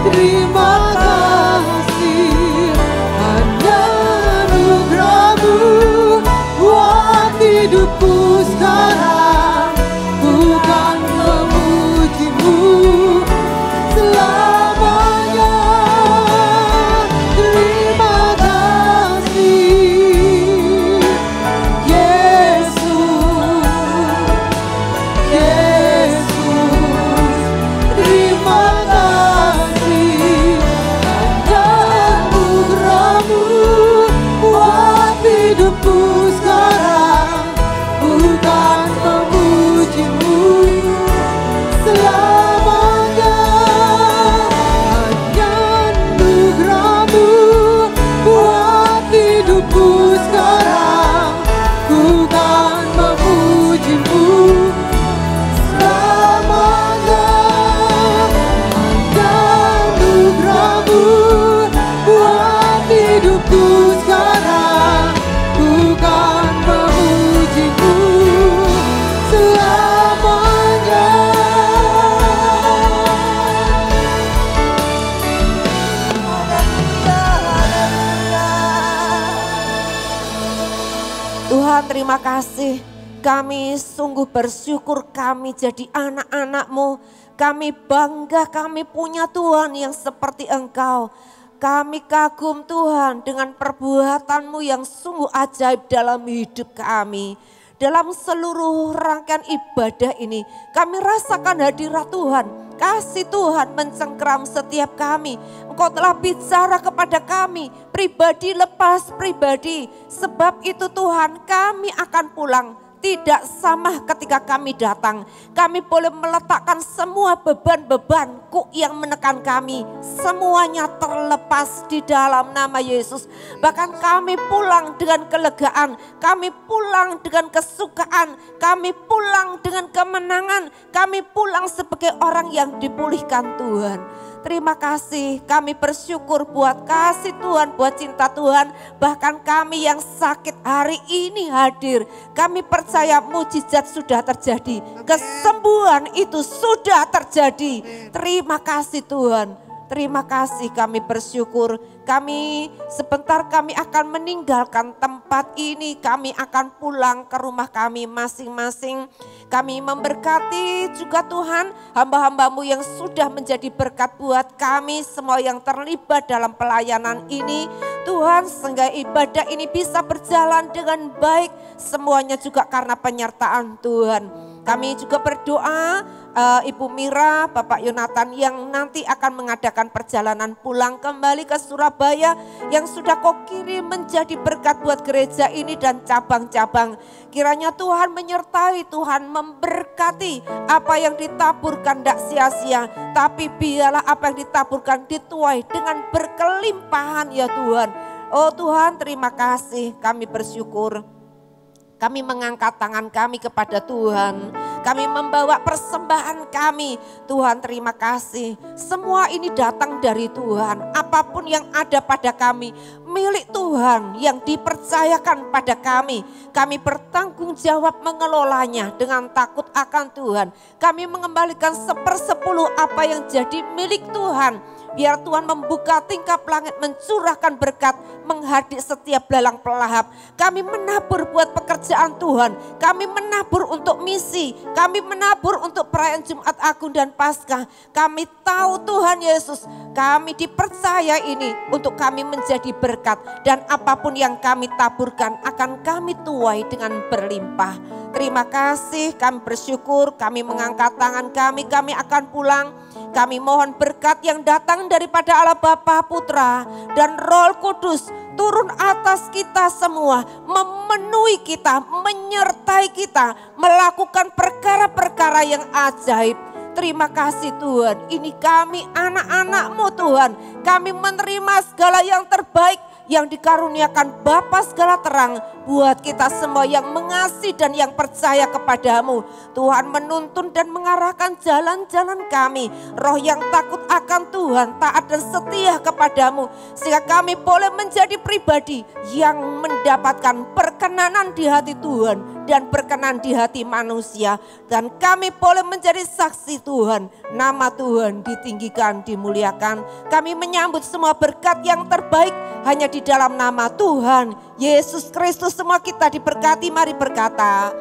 Terima kasih hanya anugerah-Mu buat hidupku sekarang, bukan memuji-Mu selamanya. Terima kasih Yesus, terima kasih hanya anugerah-Mu buat hidupku sekarang, bukan memuji-Mu selamanya. Hanya anugerah-Mu buat hidupku sekarang, bukan memuji-Mu selamanya. Hanya anugerah-Mu buat hidupku sekarang, bukan memuji-Mu selamanya. Tuhan terima kasih, kami sungguh bersyukur kami jadi anak-anak-Mu. Kami bangga kami punya Tuhan yang seperti Engkau. Kami kagum Tuhan dengan perbuatan-Mu yang sungguh ajaib dalam hidup kami. Dalam seluruh rangkaian ibadah ini kami rasakan hadirat Tuhan. Kasih Tuhan mencengkeram setiap kami. Engkau telah bicara kepada kami pribadi lepas pribadi. Sebab itu Tuhan kami akan pulang. Tidak sama ketika kami datang. Kami boleh meletakkan semua beban-bebanku yang menekan kami. Semuanya terlepas di dalam nama Yesus. Bahkan kami pulang dengan kelegaan. Kami pulang dengan kesukaan. Kami pulang dengan kemenangan. Kami pulang sebagai orang yang dipulihkan Tuhan. Terima kasih, kami bersyukur buat kasih Tuhan, buat cinta Tuhan. Bahkan kami yang sakit hari ini hadir. Kami percaya mujizat sudah terjadi. Kesembuhan itu sudah terjadi. Terima kasih Tuhan. Terima kasih, kami bersyukur. Kami sebentar kami akan meninggalkan tempat ini. Kami akan pulang ke rumah kami masing-masing. Kami memberkati juga Tuhan hamba-hamba-Mu yang sudah menjadi berkat buat kami semua yang terlibat dalam pelayanan ini. Tuhan, sehingga ibadah ini bisa berjalan dengan baik. Semuanya juga karena penyertaan Tuhan. Kami juga berdoa Ibu Mira, Bapak Yonatan yang nanti akan mengadakan perjalanan pulang kembali ke Surabaya yang sudah Kau kirim menjadi berkat buat gereja ini dan cabang-cabang. Kiranya Tuhan menyertai, Tuhan memberkati apa yang ditaburkan tidak sia-sia. Tapi biarlah apa yang ditaburkan dituai dengan berkelimpahan ya Tuhan. Oh Tuhan, terima kasih, kami bersyukur. Kami mengangkat tangan kami kepada Tuhan. Kami membawa persembahan kami. Tuhan, terima kasih. Semua ini datang dari Tuhan. Apapun yang ada pada kami, milik Tuhan yang dipercayakan pada kami. Kami bertanggung jawab mengelolanya dengan takut akan Tuhan. Kami mengembalikan 1/10 apa yang jadi milik Tuhan. Biar Tuhan membuka tingkap langit, mencurahkan berkat, menghadik setiap belalang pelahap. Kami menabur buat pekerjaan Tuhan. Kami menabur untuk misi. Kami menabur untuk perayaan Jumat Agung dan Paskah. Kami tahu Tuhan Yesus, kami dipercaya ini untuk kami menjadi berkat. Dan apapun yang kami taburkan akan kami tuai dengan berlimpah. Terima kasih, kami bersyukur, kami mengangkat tangan kami akan pulang. Kami mohon berkat yang datang daripada Allah Bapa, Putra, dan Roh Kudus turun atas kita semua, memenuhi kita, menyertai kita, melakukan perkara-perkara yang ajaib. Terima kasih Tuhan, ini kami anak-anak-Mu Tuhan. Kami menerima segala yang terbaik yang dikaruniakan Bapa segala terang buat kita semua yang mengasihi dan yang percaya kepadamu. Tuhan menuntun dan mengarahkan jalan-jalan kami. Roh yang takut akan Tuhan, taat dan setia kepadamu. Sehingga kami boleh menjadi pribadi yang mendapatkan perkenanan di hati Tuhan dan berkenan di hati manusia. Dan kami boleh menjadi saksi Tuhan. Nama Tuhan ditinggikan, dimuliakan. Kami menyambut semua berkat yang terbaik hanya di dalam nama Tuhan Yesus Kristus. Semua kita diberkati, mari berkata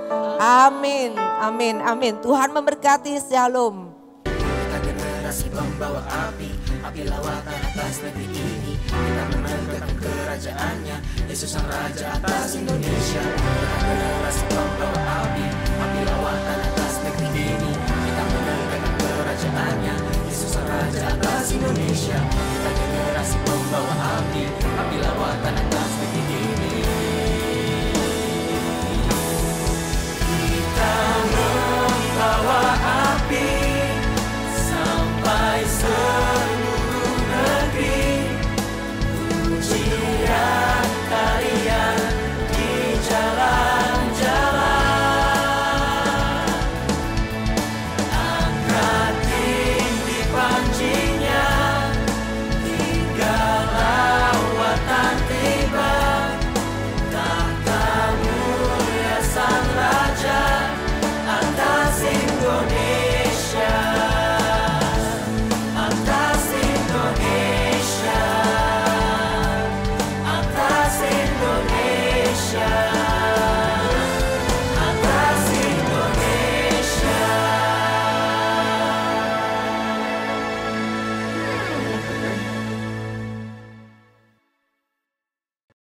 amin, amin, amin. Tuhan memberkati, shalom. Kita generasi pembawa api lawatan atas negeri ini. Kita menegakkan kerajaannya, Yesus Sang Raja atas Indonesia.